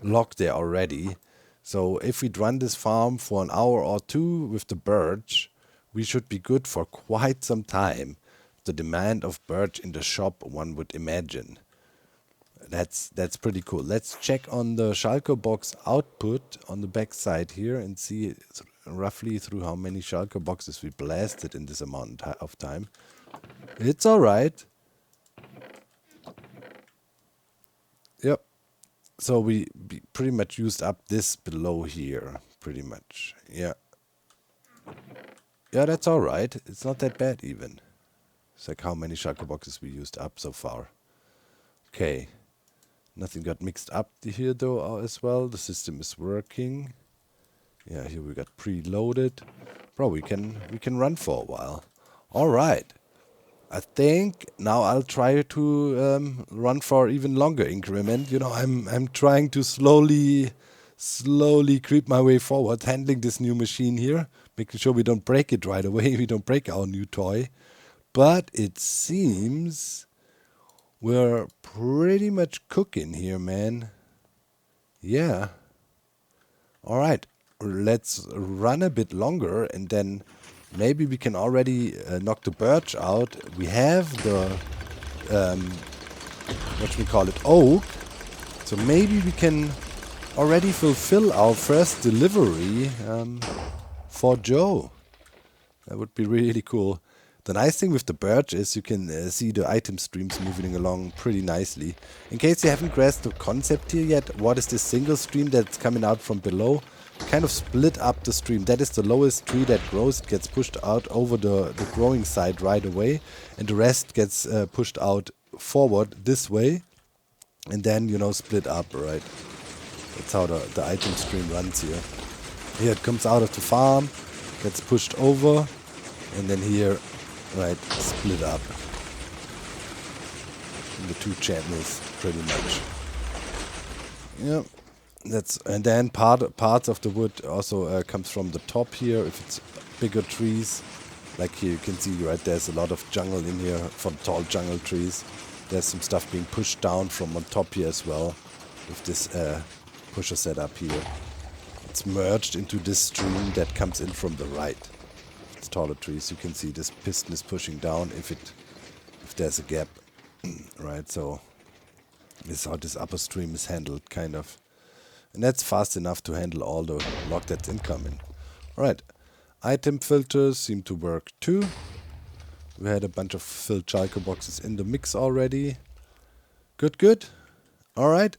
log there already. So if we'd run this farm for an hour or two with the birch, we should be good for quite some time. The demand of birch in the shop, one would imagine. That's pretty cool. Let's check on the shulker box output on the back side here and see roughly through how many shulker boxes we blasted in this amount of time. It's alright. Yep. So we pretty much used up this below here, pretty much. Yeah. Yeah, that's alright. It's not that bad even. It's like how many shulker boxes we used up so far. Okay. Nothing got mixed up here though as well. The system is working. Yeah, here we got preloaded. Bro, we can run for a while. All right. I think now I'll try to run for even longer increment. I'm trying to slowly creep my way forward, handling this new machine here, making sure we don't break it right away. We don't break our new toy. But it seems we're pretty much cooking here, man. Yeah. All right. Let's run a bit longer and then maybe we can already knock the birch out. We have the, what should we call it, oak. So maybe we can already fulfill our first delivery for Joe. That would be really cool. The nice thing with the birch is you can see the item streams moving along pretty nicely. In case you haven't grasped the concept here yet, what is this single stream that's coming out from below? Kind of split up the stream. That is the lowest tree that grows. It gets pushed out over the growing side right away. And the rest gets pushed out forward this way. And then, you know, split up, right? That's how the item stream runs here. Here it comes out of the farm, gets pushed over, and then here, right, split up in the two channels, pretty much. Yeah, and then parts of the wood also comes from the top here. If it's bigger trees, like here you can see, right, there's a lot of jungle in here from tall jungle trees. There's some stuff being pushed down from on top here as well, with this pusher setup here. It's merged into this stream that comes in from the right. It's taller trees. You can see this piston is pushing down if there's a gap, right? So this is how this upper stream is handled, kind of, and that's fast enough to handle all the log that's incoming. All right, item filters seem to work too. We had a bunch of filled shulker boxes in the mix already. Good, good. All right.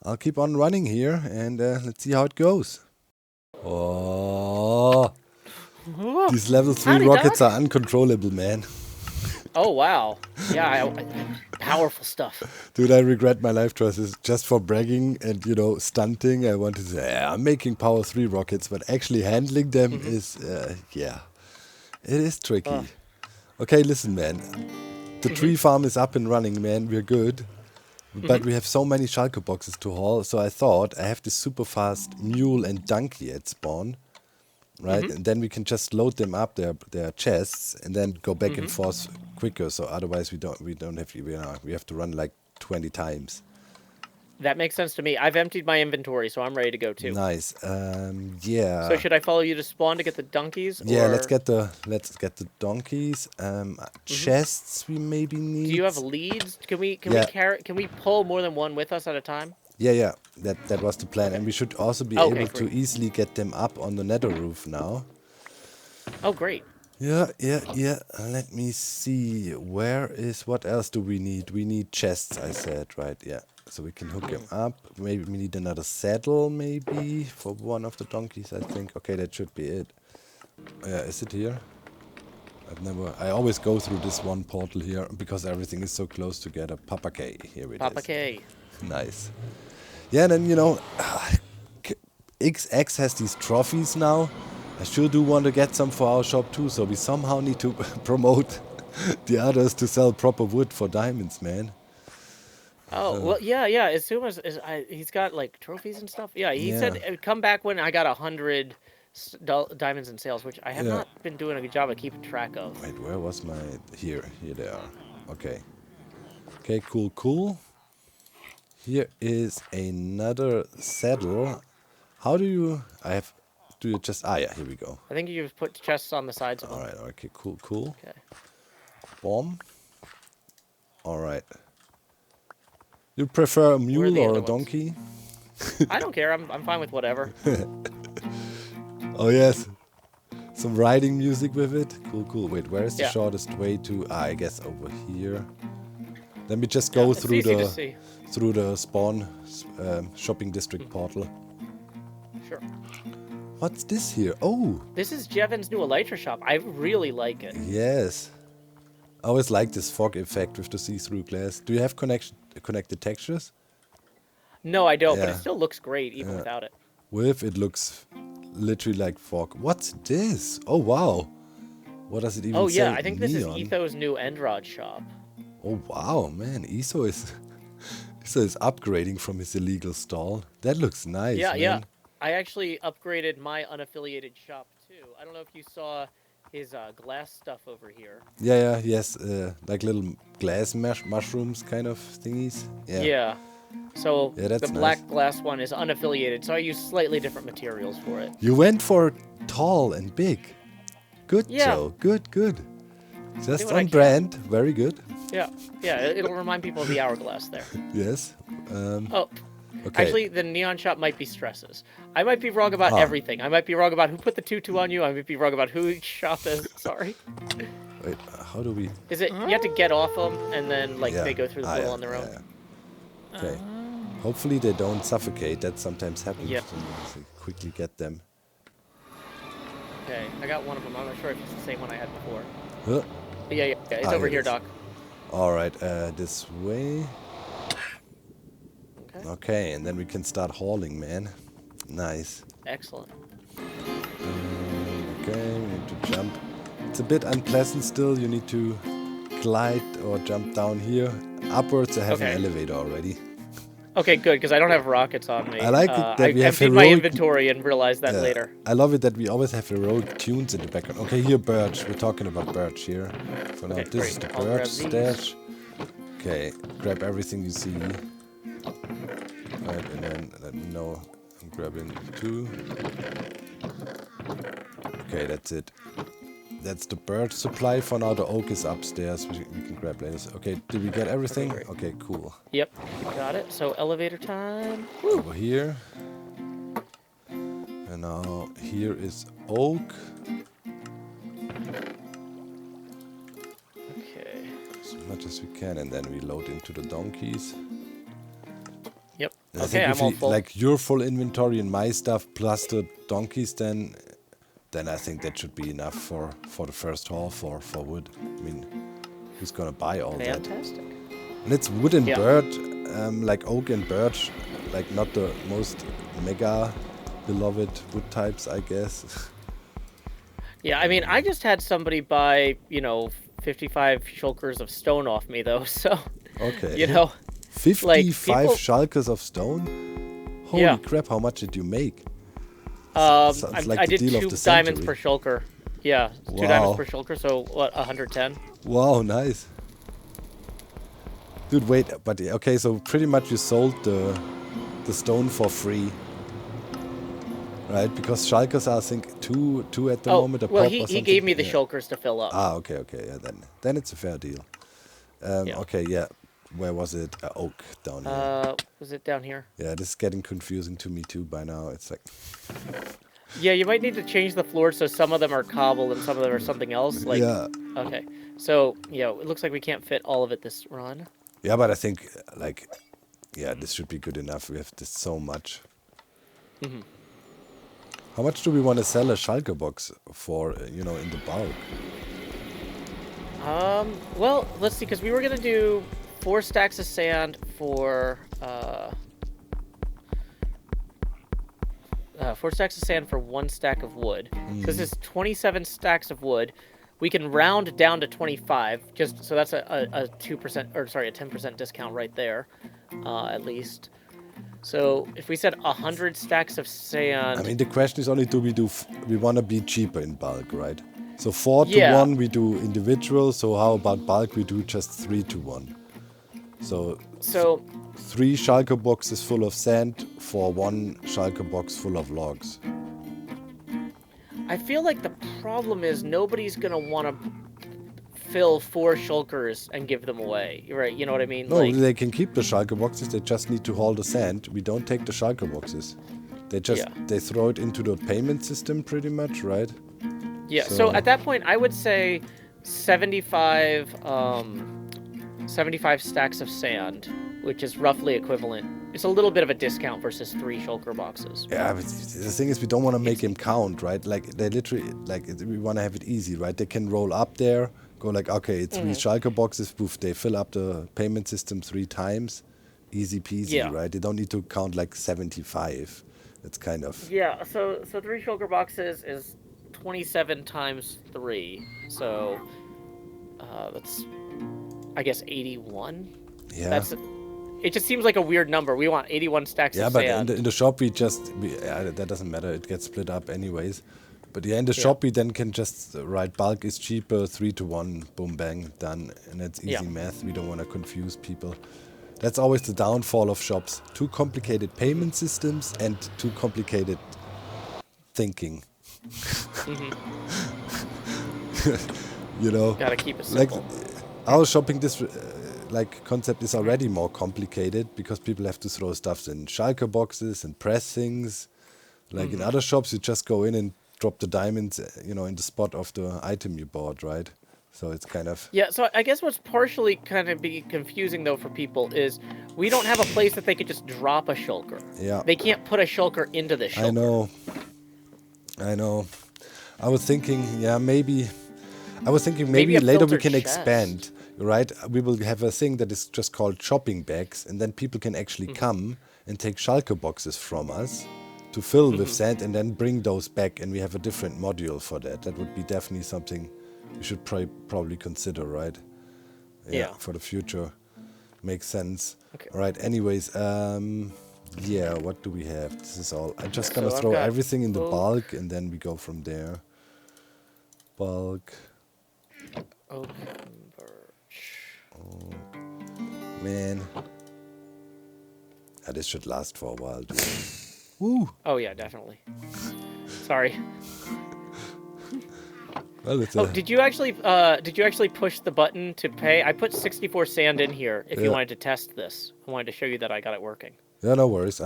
I'll keep on running here and let's see how it goes. Oh, these level 3 rockets are uncontrollable, man. Oh, wow. Yeah, powerful stuff. Dude, I regret my life choices just for bragging and, you know, stunting. I wanted to say, yeah, I'm making power 3 rockets, but actually handling them is, yeah, it is tricky. Okay, listen, man. The tree farm is up and running, man. We're good. But we have so many shulker boxes to haul, so I thought I have this super fast mule and donkey at spawn, right? And then we can just load them up their chests and then go back and forth quicker. So otherwise we don't have we have to run like 20 times. That makes sense to me. I've emptied my inventory, so I'm ready to go too. Nice. Yeah. So should I follow you to spawn to get the donkeys? Yeah, or? let's get the donkeys. Chests we maybe need. Do you have leads? Can we pull more than one with us at a time? Yeah. That was the plan, and we should also be able to easily get them up on the nether roof now. Oh, great. Yeah. Let me see. What else do we need? We need chests, I said, right? Yeah. So we can hook him up. Maybe we need another saddle, maybe, for one of the donkeys, I think. Okay, that should be it. Is it here? I always go through this one portal here because everything is so close together. Papa K, here it is. Papa K. Nice. Yeah, and then, you know, XX has these trophies now. I sure do want to get some for our shop too, so we somehow need to promote the others to sell proper wood for diamonds, man. Oh, well, yeah. As soon as he's got, like, trophies and stuff. Yeah, he said, come back when I got 100 diamonds in sales, which I have not been doing a good job of keeping track of. Wait, where was my... Here they are. Okay. Okay, cool. Here is another saddle. How do you... Do you just... yeah, here we go. I think you just put chests on the sides of them. Alright, okay, cool. Okay. Bomb. Alright. You prefer a mule or a donkey? I don't care. I'm fine with whatever. Oh, yes. Some riding music with it. Cool. Wait, where is the shortest way to... I guess over here. Let me just go through the spawn shopping district portal. Sure. What's this here? Oh! This is Jevon's new elytra shop. I really like it. Yes. I always like this fog effect with the see-through glass. Do you have connected textures? No, I don't, but it still looks great even without it. With it looks literally like fog. What's this? Oh, wow. What does it even say? Oh, yeah, I think this Neon? is Etho's new end rod shop. Oh, wow, man. Etho is upgrading from his illegal stall. That looks nice, man. I actually upgraded my unaffiliated shop, too. I don't know if you saw his glass stuff over here. Yes. Like little glass mushrooms kind of thingies. Yeah. So the black nice. glass one is unaffiliated, so I use slightly different materials for it. You went for tall and big. Good, Yeah. Joe. Good. Just what I on can. brand. Very good. Yeah, it'll remind people of the hourglass there. Yes. Oh, Okay. actually, the neon shop might be stresses. I might be wrong about everything. I might be wrong about who put the tutu on you. I might be wrong about who each shop is. Sorry. Wait, how do we... Is it you have to get off them and then like Yeah. they go through the portal yeah, on their own? yeah. Okay. Hopefully they don't suffocate. That sometimes happens. Yep. So quickly get them. Okay, I got one of them. I'm not sure if it's the same one I had before. Huh? But yeah, it's over here here, it is. Doc. All right, this way. Okay. Okay, and then we can start hauling, man. Nice. Excellent. Okay, we need to jump. It's a bit unpleasant still. You need to glide or jump down here. Upwards, I have an elevator already. Okay, good, because I don't have rockets on me. I like it that I we have emptied my heroic... inventory and realized that later. I love it that we always have heroic tunes in the background. Okay, here, Birch. We're talking about Birch here. For now, this is the I'll Birch grab these. stash. Okay, grab everything you see. Right, and then let me know. I'm grabbing 2. Okay, that's it. That's the birch supply. For now, the oak is upstairs. We can grab later. Okay, did we get everything? Okay, cool. Yep, got it. So elevator time. Over here. And now here is oak. Okay. As much as we can, and then we load into the donkeys. Yep. And Okay, I'm all full. Like your full inventory and my stuff plus the donkeys, then I think that should be enough for the first haul for wood. I mean, who's gonna buy all that? Fantastic. And it's wood and birch, like oak and birch, like not the most mega beloved wood types, I guess. Yeah, I mean, I just had somebody buy, 55 shulkers of stone off me, though, so... Okay. 55 people... shulkers of stone? Holy crap, how much did you make? Like I did deal 2 of the diamonds century. per shulker. Yeah, 2 diamonds per shulker, so what, 110? Wow, nice. Dude, wait, but okay, so pretty much you sold the stone for free. Right, because shulkers are, I think, two at the moment. Well, he gave me the shulkers to fill up. Ah, okay, yeah, then it's a fair deal. Okay, yeah. Where was it? Oak down here. Was it down here? Yeah, this is getting confusing to me too by now. It's like... Yeah, you might need to change the floors so some of them are cobble and some of them are something else. Like, yeah. Okay, so, it looks like we can't fit all of it this run. Yeah, but I think, this should be good enough. We have this so much. Mm-hmm. How much do we want to sell a shulker box for, in the bulk? Well, let's see, because we were going to do 4 stacks of sand for, 4 stacks of sand for 1 stack of wood. So this is 27 stacks of wood. We can round down to 25, just so that's a 2%, or sorry, a 10% discount right there, at least. So if we said 100 stacks of sand... I mean, the question is only, we want to be cheaper in bulk, right? So 4 to 1 we do individual, so how about bulk? We do just 3 to 1. So 3 shulker boxes full of sand for 1 shulker box full of logs. I feel like the problem is nobody's going to want to fill 4 shulkers and give them away, right? You know what I mean? No, they can keep the shulker boxes, they just need to haul the sand. We don't take the shulker boxes. They just they throw it into the payment system pretty much, right? Yeah, so at that point I would say 75 stacks of sand, which is roughly equivalent. It's a little bit of a discount versus 3 shulker boxes. Yeah, but the thing is, we don't want to make him count, right? Like, they literally, we want to have it easy, right? They can roll up there, go like, okay, 3 shulker boxes, poof, they fill up the payment system 3 times. Easy peasy, right? They don't need to count like 75. It's kind of... Yeah, so 3 shulker boxes is 27 times 3. So, that's, I guess, 81? Yeah. It just seems like a weird number. We want 81 stacks of sand. Yeah, but in the shop that doesn't matter. It gets split up anyways. But in the shop we then can just write bulk is cheaper, 3 to 1, boom, bang, done. And it's easy math. We don't want to confuse people. That's always the downfall of shops. Too complicated payment systems and too complicated thinking. You know, Gotta keep it like simple. our shopping like concept is already more complicated because people have to throw stuff in shulker boxes and press things. Like in other shops, you just go in and drop the diamonds, you know, in the spot of the item you bought, right? So it's kind of... Yeah, so I guess what's partially kind of be confusing, though, for people is we don't have a place that they could just drop a shulker. Yeah. They can't put a shulker into the shulker. I know. I was thinking, maybe Maybe a later we filtered can chest. expand, right? We will have a thing that is just called shopping bags, and then people can actually come and take shulker boxes from us to fill with sand and then bring those back, and we have a different module for that. That would be definitely something we should probably consider, right? Yeah. For the future. Makes sense. Okay. All right, anyways, what do we have? This is all. I'm just gonna So I've throw got everything in the oak. bulk, and then we go from there. Bulk. Oak and birch. Man. This should last for a while, dude. Woo! Oh yeah, definitely. Sorry. Well, it's Oh, did you actually push the button to pay? I put 64 sand in here if you wanted to test this. I wanted to show you that I got it working. Yeah, no worries.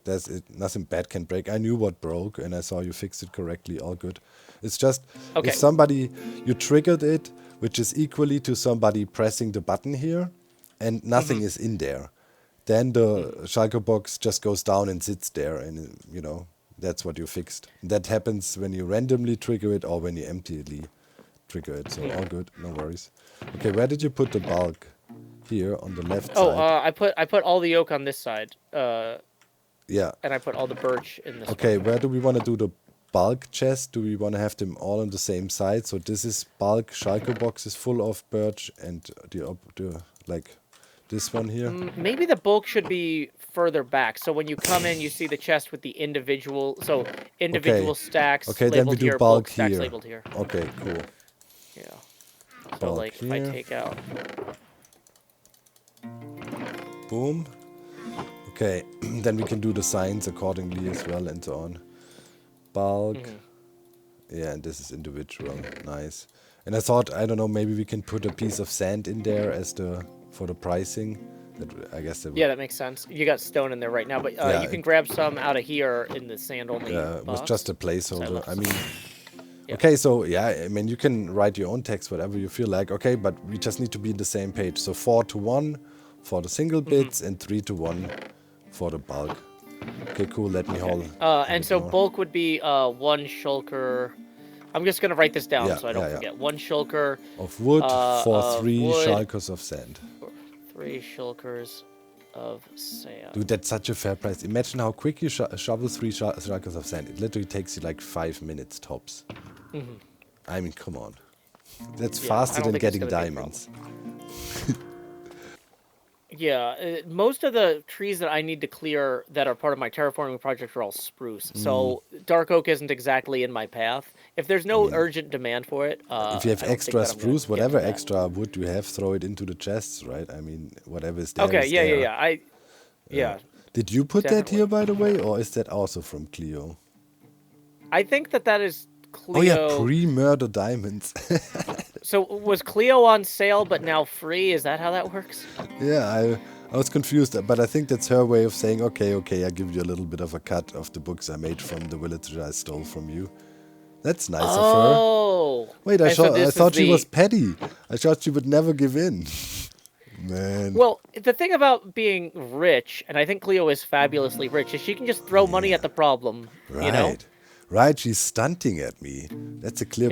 There's nothing bad can break. I knew what broke, and I saw you fixed it correctly. All good. It's just if somebody you triggered it, which is equally to somebody pressing the button here, and nothing is in there, then the shulker box just goes down and sits there, and you know that's what you fixed. That happens when you randomly trigger it or when you emptily trigger it. So all good, no worries. Okay, where did you put the bulk? Here on the left side. I put all the oak on this side. Yeah. And I put all the birch in this. Okay, one. where do we want to do the bulk chest? Do we want to have them all on the same side? So this is bulk shulker boxes full of birch, and the like this one here. Maybe the bulk should be further back. So when you come in, you see the chest with the individual stacks. Okay, then we do here, bulk stacks here. labeled here. Okay, cool. Yeah. So Bulk like here. if I take out. Boom. Okay, then we can do the signs accordingly as well and so on. Bulk. Yeah, and this is individual. Nice. And I thought, I don't know, maybe we can put a piece of sand in there as for the pricing. I guess that would... Yeah, that makes sense. You got stone in there right now, but you can grab some out of here in the sand only. Yeah, it was just a placeholder. I mean, Yeah. okay, so I mean, you can write your own text, whatever you feel like. Okay, but we just need to be on the same page. So 4:1 for the single bits and 3:1 for the bulk. Okay, cool. Let me hold. And so bulk would be one shulker. I'm just gonna write this down so I don't forget. One shulker of wood for 3 wood. shulkers of sand. 3 shulkers of sand. Dude, that's such a fair price. Imagine how quick you shovel 3 shulkers of sand. It literally takes you like 5 minutes tops. I mean, come on. That's faster than getting diamonds. Yeah, most of the trees that I need to clear that are part of my terraforming project are all spruce. So dark oak isn't exactly in my path. If there's no urgent demand for it, if you have extra spruce, whatever extra wood you have, throw it into the chests, right? I mean, whatever is there. Okay, is there. Yeah. Did you put that here, by the way, or is that also from Cleo? I think that is Cleo. Oh yeah, pre-murder diamonds. So was Cleo on sale but now free? Is that how that works? Yeah, I was confused, but I think that's her way of saying, okay, I give you a little bit of a cut of the books I made from the villager I stole from you. That's nice of her. Oh. Wait, I thought she was petty. I thought she would never give in. Man. Well, the thing about being rich, and I think Cleo is fabulously rich, is she can just throw money at the problem. Right. You know? Right, she's stunting at me. That's a clear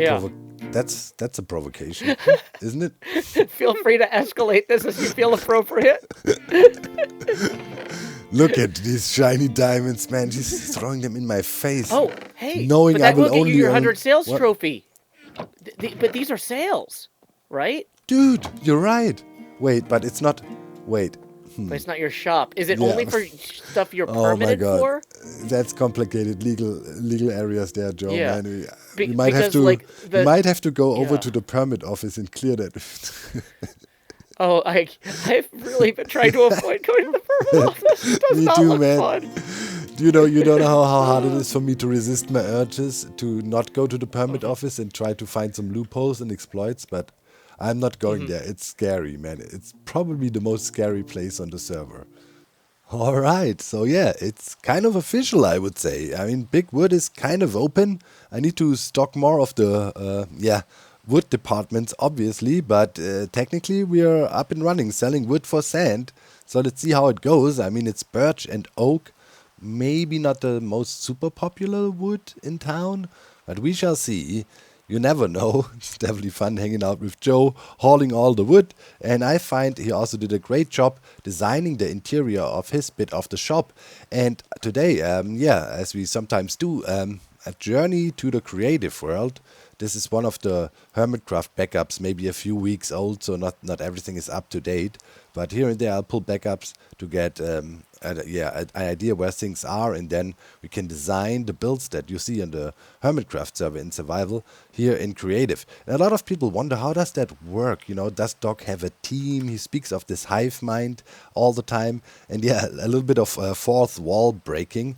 that's a provocation, isn't it? Feel free to escalate this as you feel appropriate. Look at these shiny diamonds, man. She's throwing them in my face. Oh, hey, knowing but that I will will get only you your earn... 100 sales What? trophy. But these are sales, right? Dude, you're right. Wait, but it's not... Wait. But it's not your shop. Is it only for stuff you're Oh my permitted God. for? That's complicated legal areas there, Joe. Yeah. Man. We might have because, to like, we might have to go over yeah. to the permit office and clear that. Oh, I've really been trying to avoid going to the permit office. It does Me not too, look man. fun. you don't know how hard it is for me to resist my urges to not go to the permit office and try to find some loopholes and exploits, but I'm not going there. It's scary, man. It's probably the most scary place on the server. All right, so yeah, it's kind of official, I would say. I mean, Big Wood is kind of open. I need to stock more of the, wood departments, obviously, but technically we are up and running, selling wood for sand. So let's see how it goes. I mean, it's birch and oak, maybe not the most super popular wood in town, but we shall see. You never know. It's definitely fun hanging out with Joe, hauling all the wood. And I find he also did a great job designing the interior of his bit of the shop. And today, as we sometimes do, a journey to the creative world. This is one of the Hermitcraft backups, maybe a few weeks old, so not everything is up to date. But here and there I'll pull backups to get an idea where things are, and then we can design the builds that you see on the Hermitcraft server in survival here in creative. And a lot of people wonder, how does that work? You know, does Doc have a team? He speaks of this hive mind all the time, and yeah, a little bit of fourth wall breaking.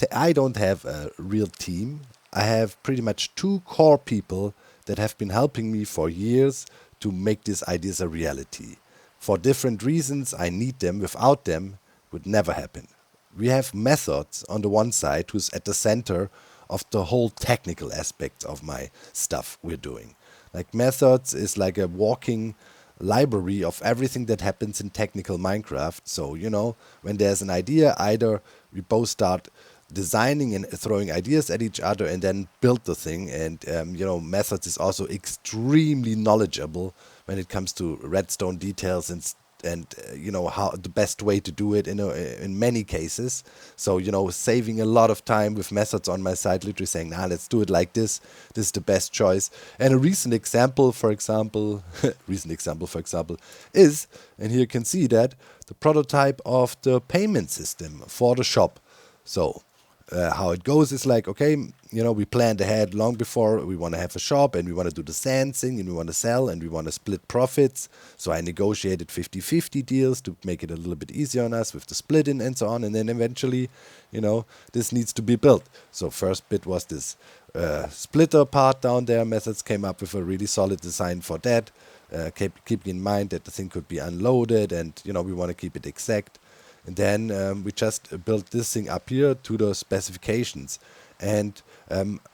I don't have a real team. I have pretty much 2 core people that have been helping me for years to make these ideas a reality. For different reasons, I need them. Without them, it would never happen. We have Methods on the one side, who's at the center of the whole technical aspects of my stuff we're doing. Like Methods is like a walking library of everything that happens in technical Minecraft. So, you know, when there's an idea, either we both start designing and throwing ideas at each other and then build the thing. And, Methods is also extremely knowledgeable when it comes to redstone details and how the best way to do it in many cases. So, saving a lot of time with Methods on my side, literally saying, let's do it like this. This is the best choice. And a recent example, for example, is, and here you can see that, the prototype of the payment system for the shop. So, how it goes is like, okay, we planned ahead long before. We want to have a shop and we want to do the sand thing and we want to sell and we want to split profits. So I negotiated 50-50 deals to make it a little bit easier on us with the split in and so on. And then eventually, this needs to be built. So first bit was this splitter part down there. Methods came up with a really solid design for that. Keeping in mind that the thing could be unloaded and, we want to keep it exact. And then we just built this thing up here to the specifications. And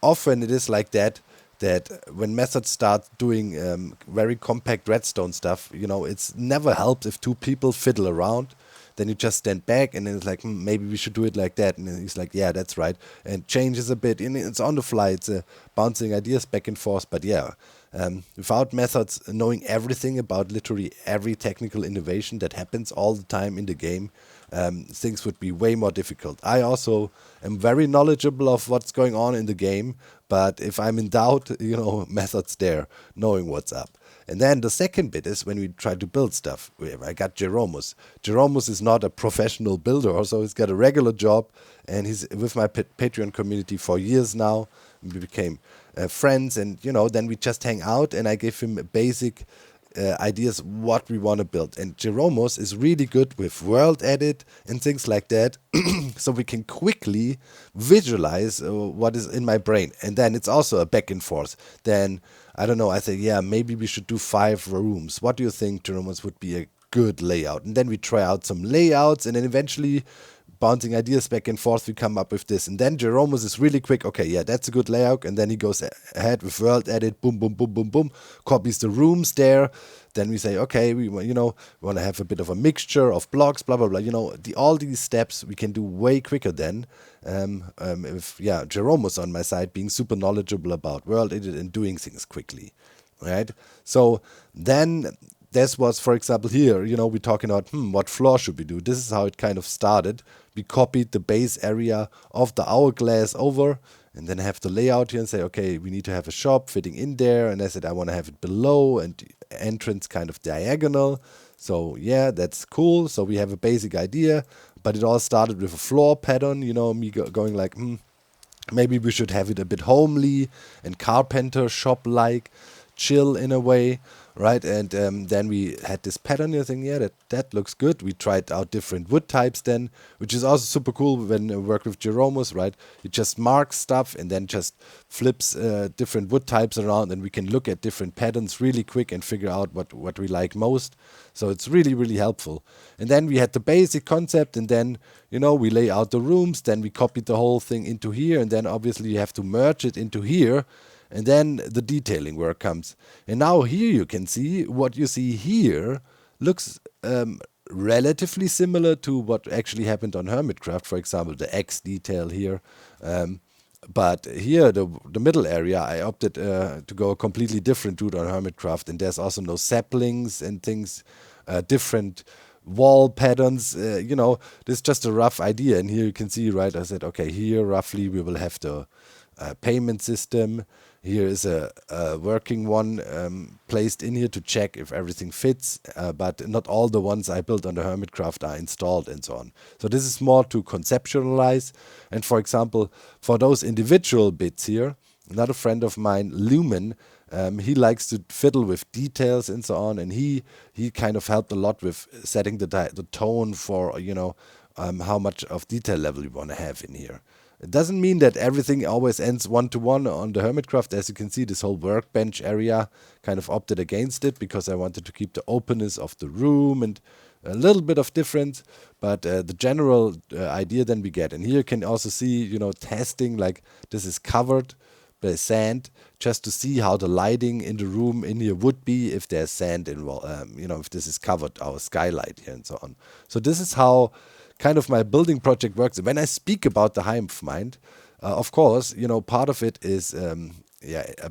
often it is like that when Methods start doing very compact redstone stuff, it's never helps if 2 people fiddle around. Then you just stand back and then it's like, maybe we should do it like that. And then he's like, yeah, that's right. And changes a bit. And it's on the fly. It's bouncing ideas back and forth. But yeah, without Methods knowing everything about literally every technical innovation that happens all the time in the game, things would be way more difficult. I also am very knowledgeable of what's going on in the game, but if I'm in doubt, Methods there, knowing what's up. And then the second bit is when we try to build stuff. I got Jeromus. Jeromus is not a professional builder, so he's got a regular job, and he's with my Patreon community for years now. We became friends, and then we just hang out, and I give him basic ideas what we want to build. And Jeromus is really good with world edit and things like that, so we can quickly visualize what is in my brain. And then it's also a back and forth. Then I don't know, I say, yeah, maybe we should do 5 rooms. What do you think, Jeromus, would be a good layout? And then we try out some layouts, and then eventually bouncing ideas back and forth, we come up with this. And then Jeromus is really quick. Okay, yeah, that's a good layout. And then he goes ahead with world edit, boom, boom, boom, boom, boom, copies the rooms there. Then we say, okay, we want to have a bit of a mixture of blocks, blah, blah, blah. All these steps we can do way quicker than Jeromus on my side being super knowledgeable about world edit and doing things quickly, right? So then this was, for example, here, we're talking about, what floor should we do? This is how it kind of started. We copied the base area of the hourglass over and then have the layout here and say, okay, we need to have a shop fitting in there. And I said, I want to have it below and the entrance kind of diagonal. So yeah, that's cool. So we have a basic idea, but it all started with a floor pattern, me going like, maybe we should have it a bit homely and carpenter shop-like. chill in a way, right? And then we had this pattern here thing. Yeah, that looks good. We tried out different wood types then, which is also super cool when you work with Jeromus, right? You just mark stuff and then just flips different wood types around, and we can look at different patterns really quick and figure out what we like most. So it's really, really helpful. And then we had the basic concept, and then, we lay out the rooms, then we copied the whole thing into here, and then obviously you have to merge it into here, and then the detailing work comes. And now here you can see what you see here looks relatively similar to what actually happened on Hermitcraft, for example, the X detail here. But here, the middle area, I opted to go a completely different route on Hermitcraft, and there's also no saplings and things, different wall patterns. This is just a rough idea. And here you can see, right, I said, okay, here roughly we will have the payment system. Here is a working one placed in here to check if everything fits, but not all the ones I built on the Hermitcraft are installed and so on. So this is more to conceptualize. And for example, for those individual bits here, another friend of mine, Lumen, he likes to fiddle with details and so on, and he kind of helped a lot with setting the tone for how much of detail level you want to have in here. It doesn't mean that everything always ends one-to-one on the Hermitcraft. As you can see, this whole workbench area kind of opted against it because I wanted to keep the openness of the room and a little bit of difference, but the general idea then we get. And here you can also see, testing, like this is covered by sand, just to see how the lighting in the room in here would be if there's sand involved, if this is covered, our skylight here and so on. So this is how kind of my building project works. When I speak about the Hive Mind, of course, part of it is a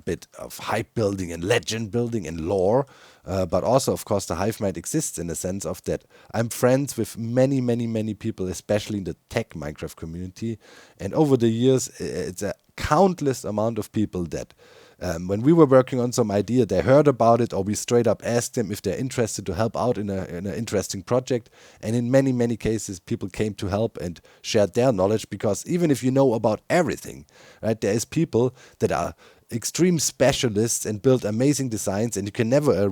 bit of hype building and legend building and lore, but also, of course, the Hive Mind exists in the sense of that I'm friends with many, many, many people, especially in the tech Minecraft community, and over the years, it's a countless amount of people that when we were working on some idea, they heard about it, or we straight up asked them if they're interested to help out in an interesting project. And in many, many cases, people came to help and shared their knowledge, because even if you know about everything, right, there is people that are extreme specialists and build amazing designs, and you can never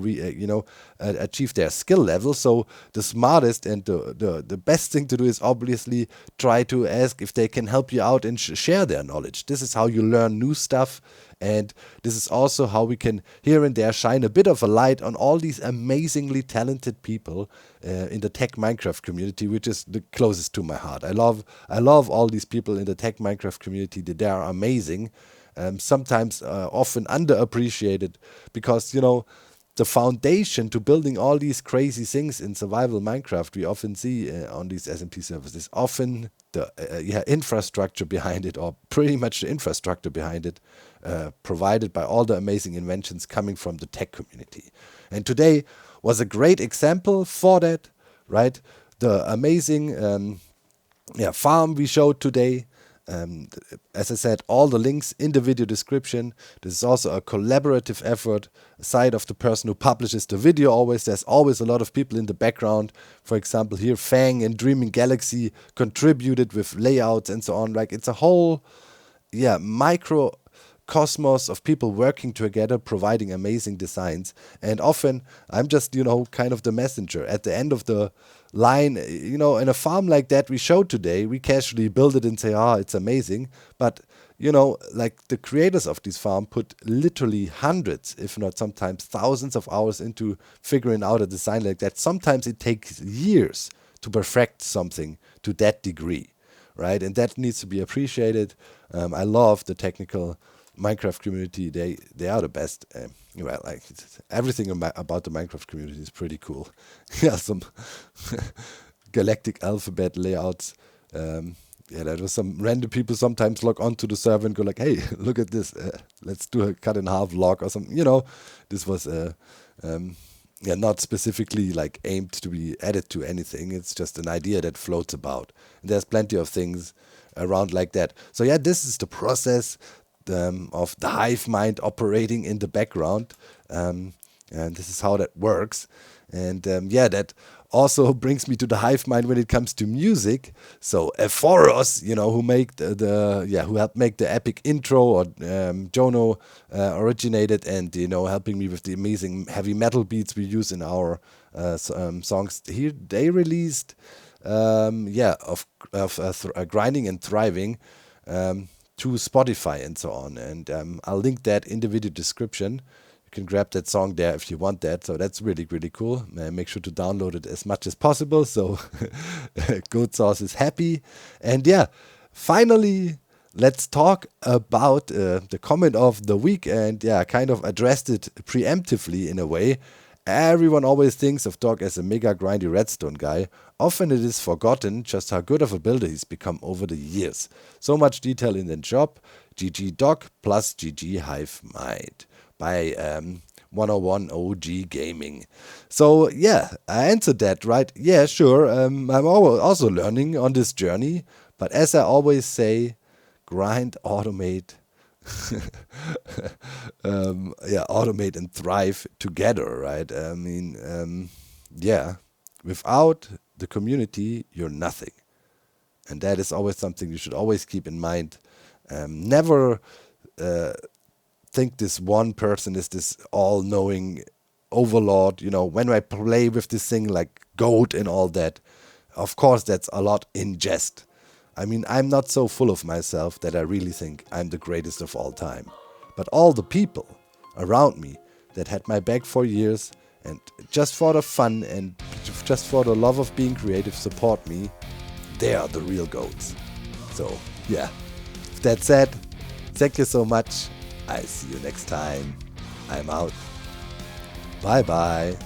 achieve their skill level. So the smartest and the best thing to do is obviously try to ask if they can help you out and share their knowledge. This is how you learn new stuff, and this is also how we can here and there shine a bit of a light on all these amazingly talented people in the tech Minecraft community, which is the closest to my heart. I love all these people in the tech Minecraft community. They are amazing. Sometimes often underappreciated, because the foundation to building all these crazy things in survival Minecraft we often see on these SMP servers is often the infrastructure behind it, or pretty much the infrastructure behind it, provided by all the amazing inventions coming from the tech community. And today was a great example for that, right? The amazing farm we showed today. As I said, all the links in the video description. This is also a collaborative effort, aside of the person who publishes the video always. There's always a lot of people in the background. For example, here Fang and Dreaming Galaxy contributed with layouts and so on. Like, it's a whole microcosmos of people working together, providing amazing designs. And often I'm just, kind of the messenger. At the end of the line, in a farm like that we showed today, we casually build it and say, it's amazing. But, like the creators of this farm put literally hundreds, if not sometimes thousands of hours into figuring out a design like that. Sometimes it takes years to perfect something to that degree, right? And that needs to be appreciated. I love the technical Minecraft community. They are the best. Everything about the Minecraft community is pretty cool. Some galactic alphabet layouts. There was some random people sometimes log onto the server and go like, hey, look at this. Let's do a cut in half log or something. This was not specifically like aimed to be added to anything. It's just an idea that floats about. And there's plenty of things around like that. So this is the process of the hive mind operating in the background, and this is how that works. And that also brings me to the hive mind when it comes to music. So Ephoros, who make who helped make the epic intro, or Jono originated, and helping me with the amazing heavy metal beats we use in our songs. Here they released grinding and thriving to Spotify and so on, and I'll link that in the video description. You can grab that song there if you want that. So that's really, really cool. Make sure to download it as much as possible so Goat Sauce is happy. And yeah, finally, let's talk about the comment of the week. And yeah, I kind of addressed it preemptively in a way. Everyone always thinks of Doc as a mega grindy redstone guy. Often it is forgotten just how good of a builder he's become over the years. So much detail in the job. GG Doc plus GG Hive Mind by 101 OG Gaming. So yeah, I answered that, right? Yeah, sure. I'm also learning on this journey. But as I always say, grind, automate, automate and thrive together, right? I mean, without the community, you're nothing. And that is always something you should always keep in mind. Never think this one person is this all-knowing overlord. When I play with this thing like goat and all that, of course that's a lot in jest. I mean, I'm not so full of myself that I really think I'm the greatest of all time. But all the people around me that had my back for years and just for the fun and just for the love of being creative support me, they are the real goats. So yeah, with that said, thank you so much. I see you next time. I'm out. Bye bye.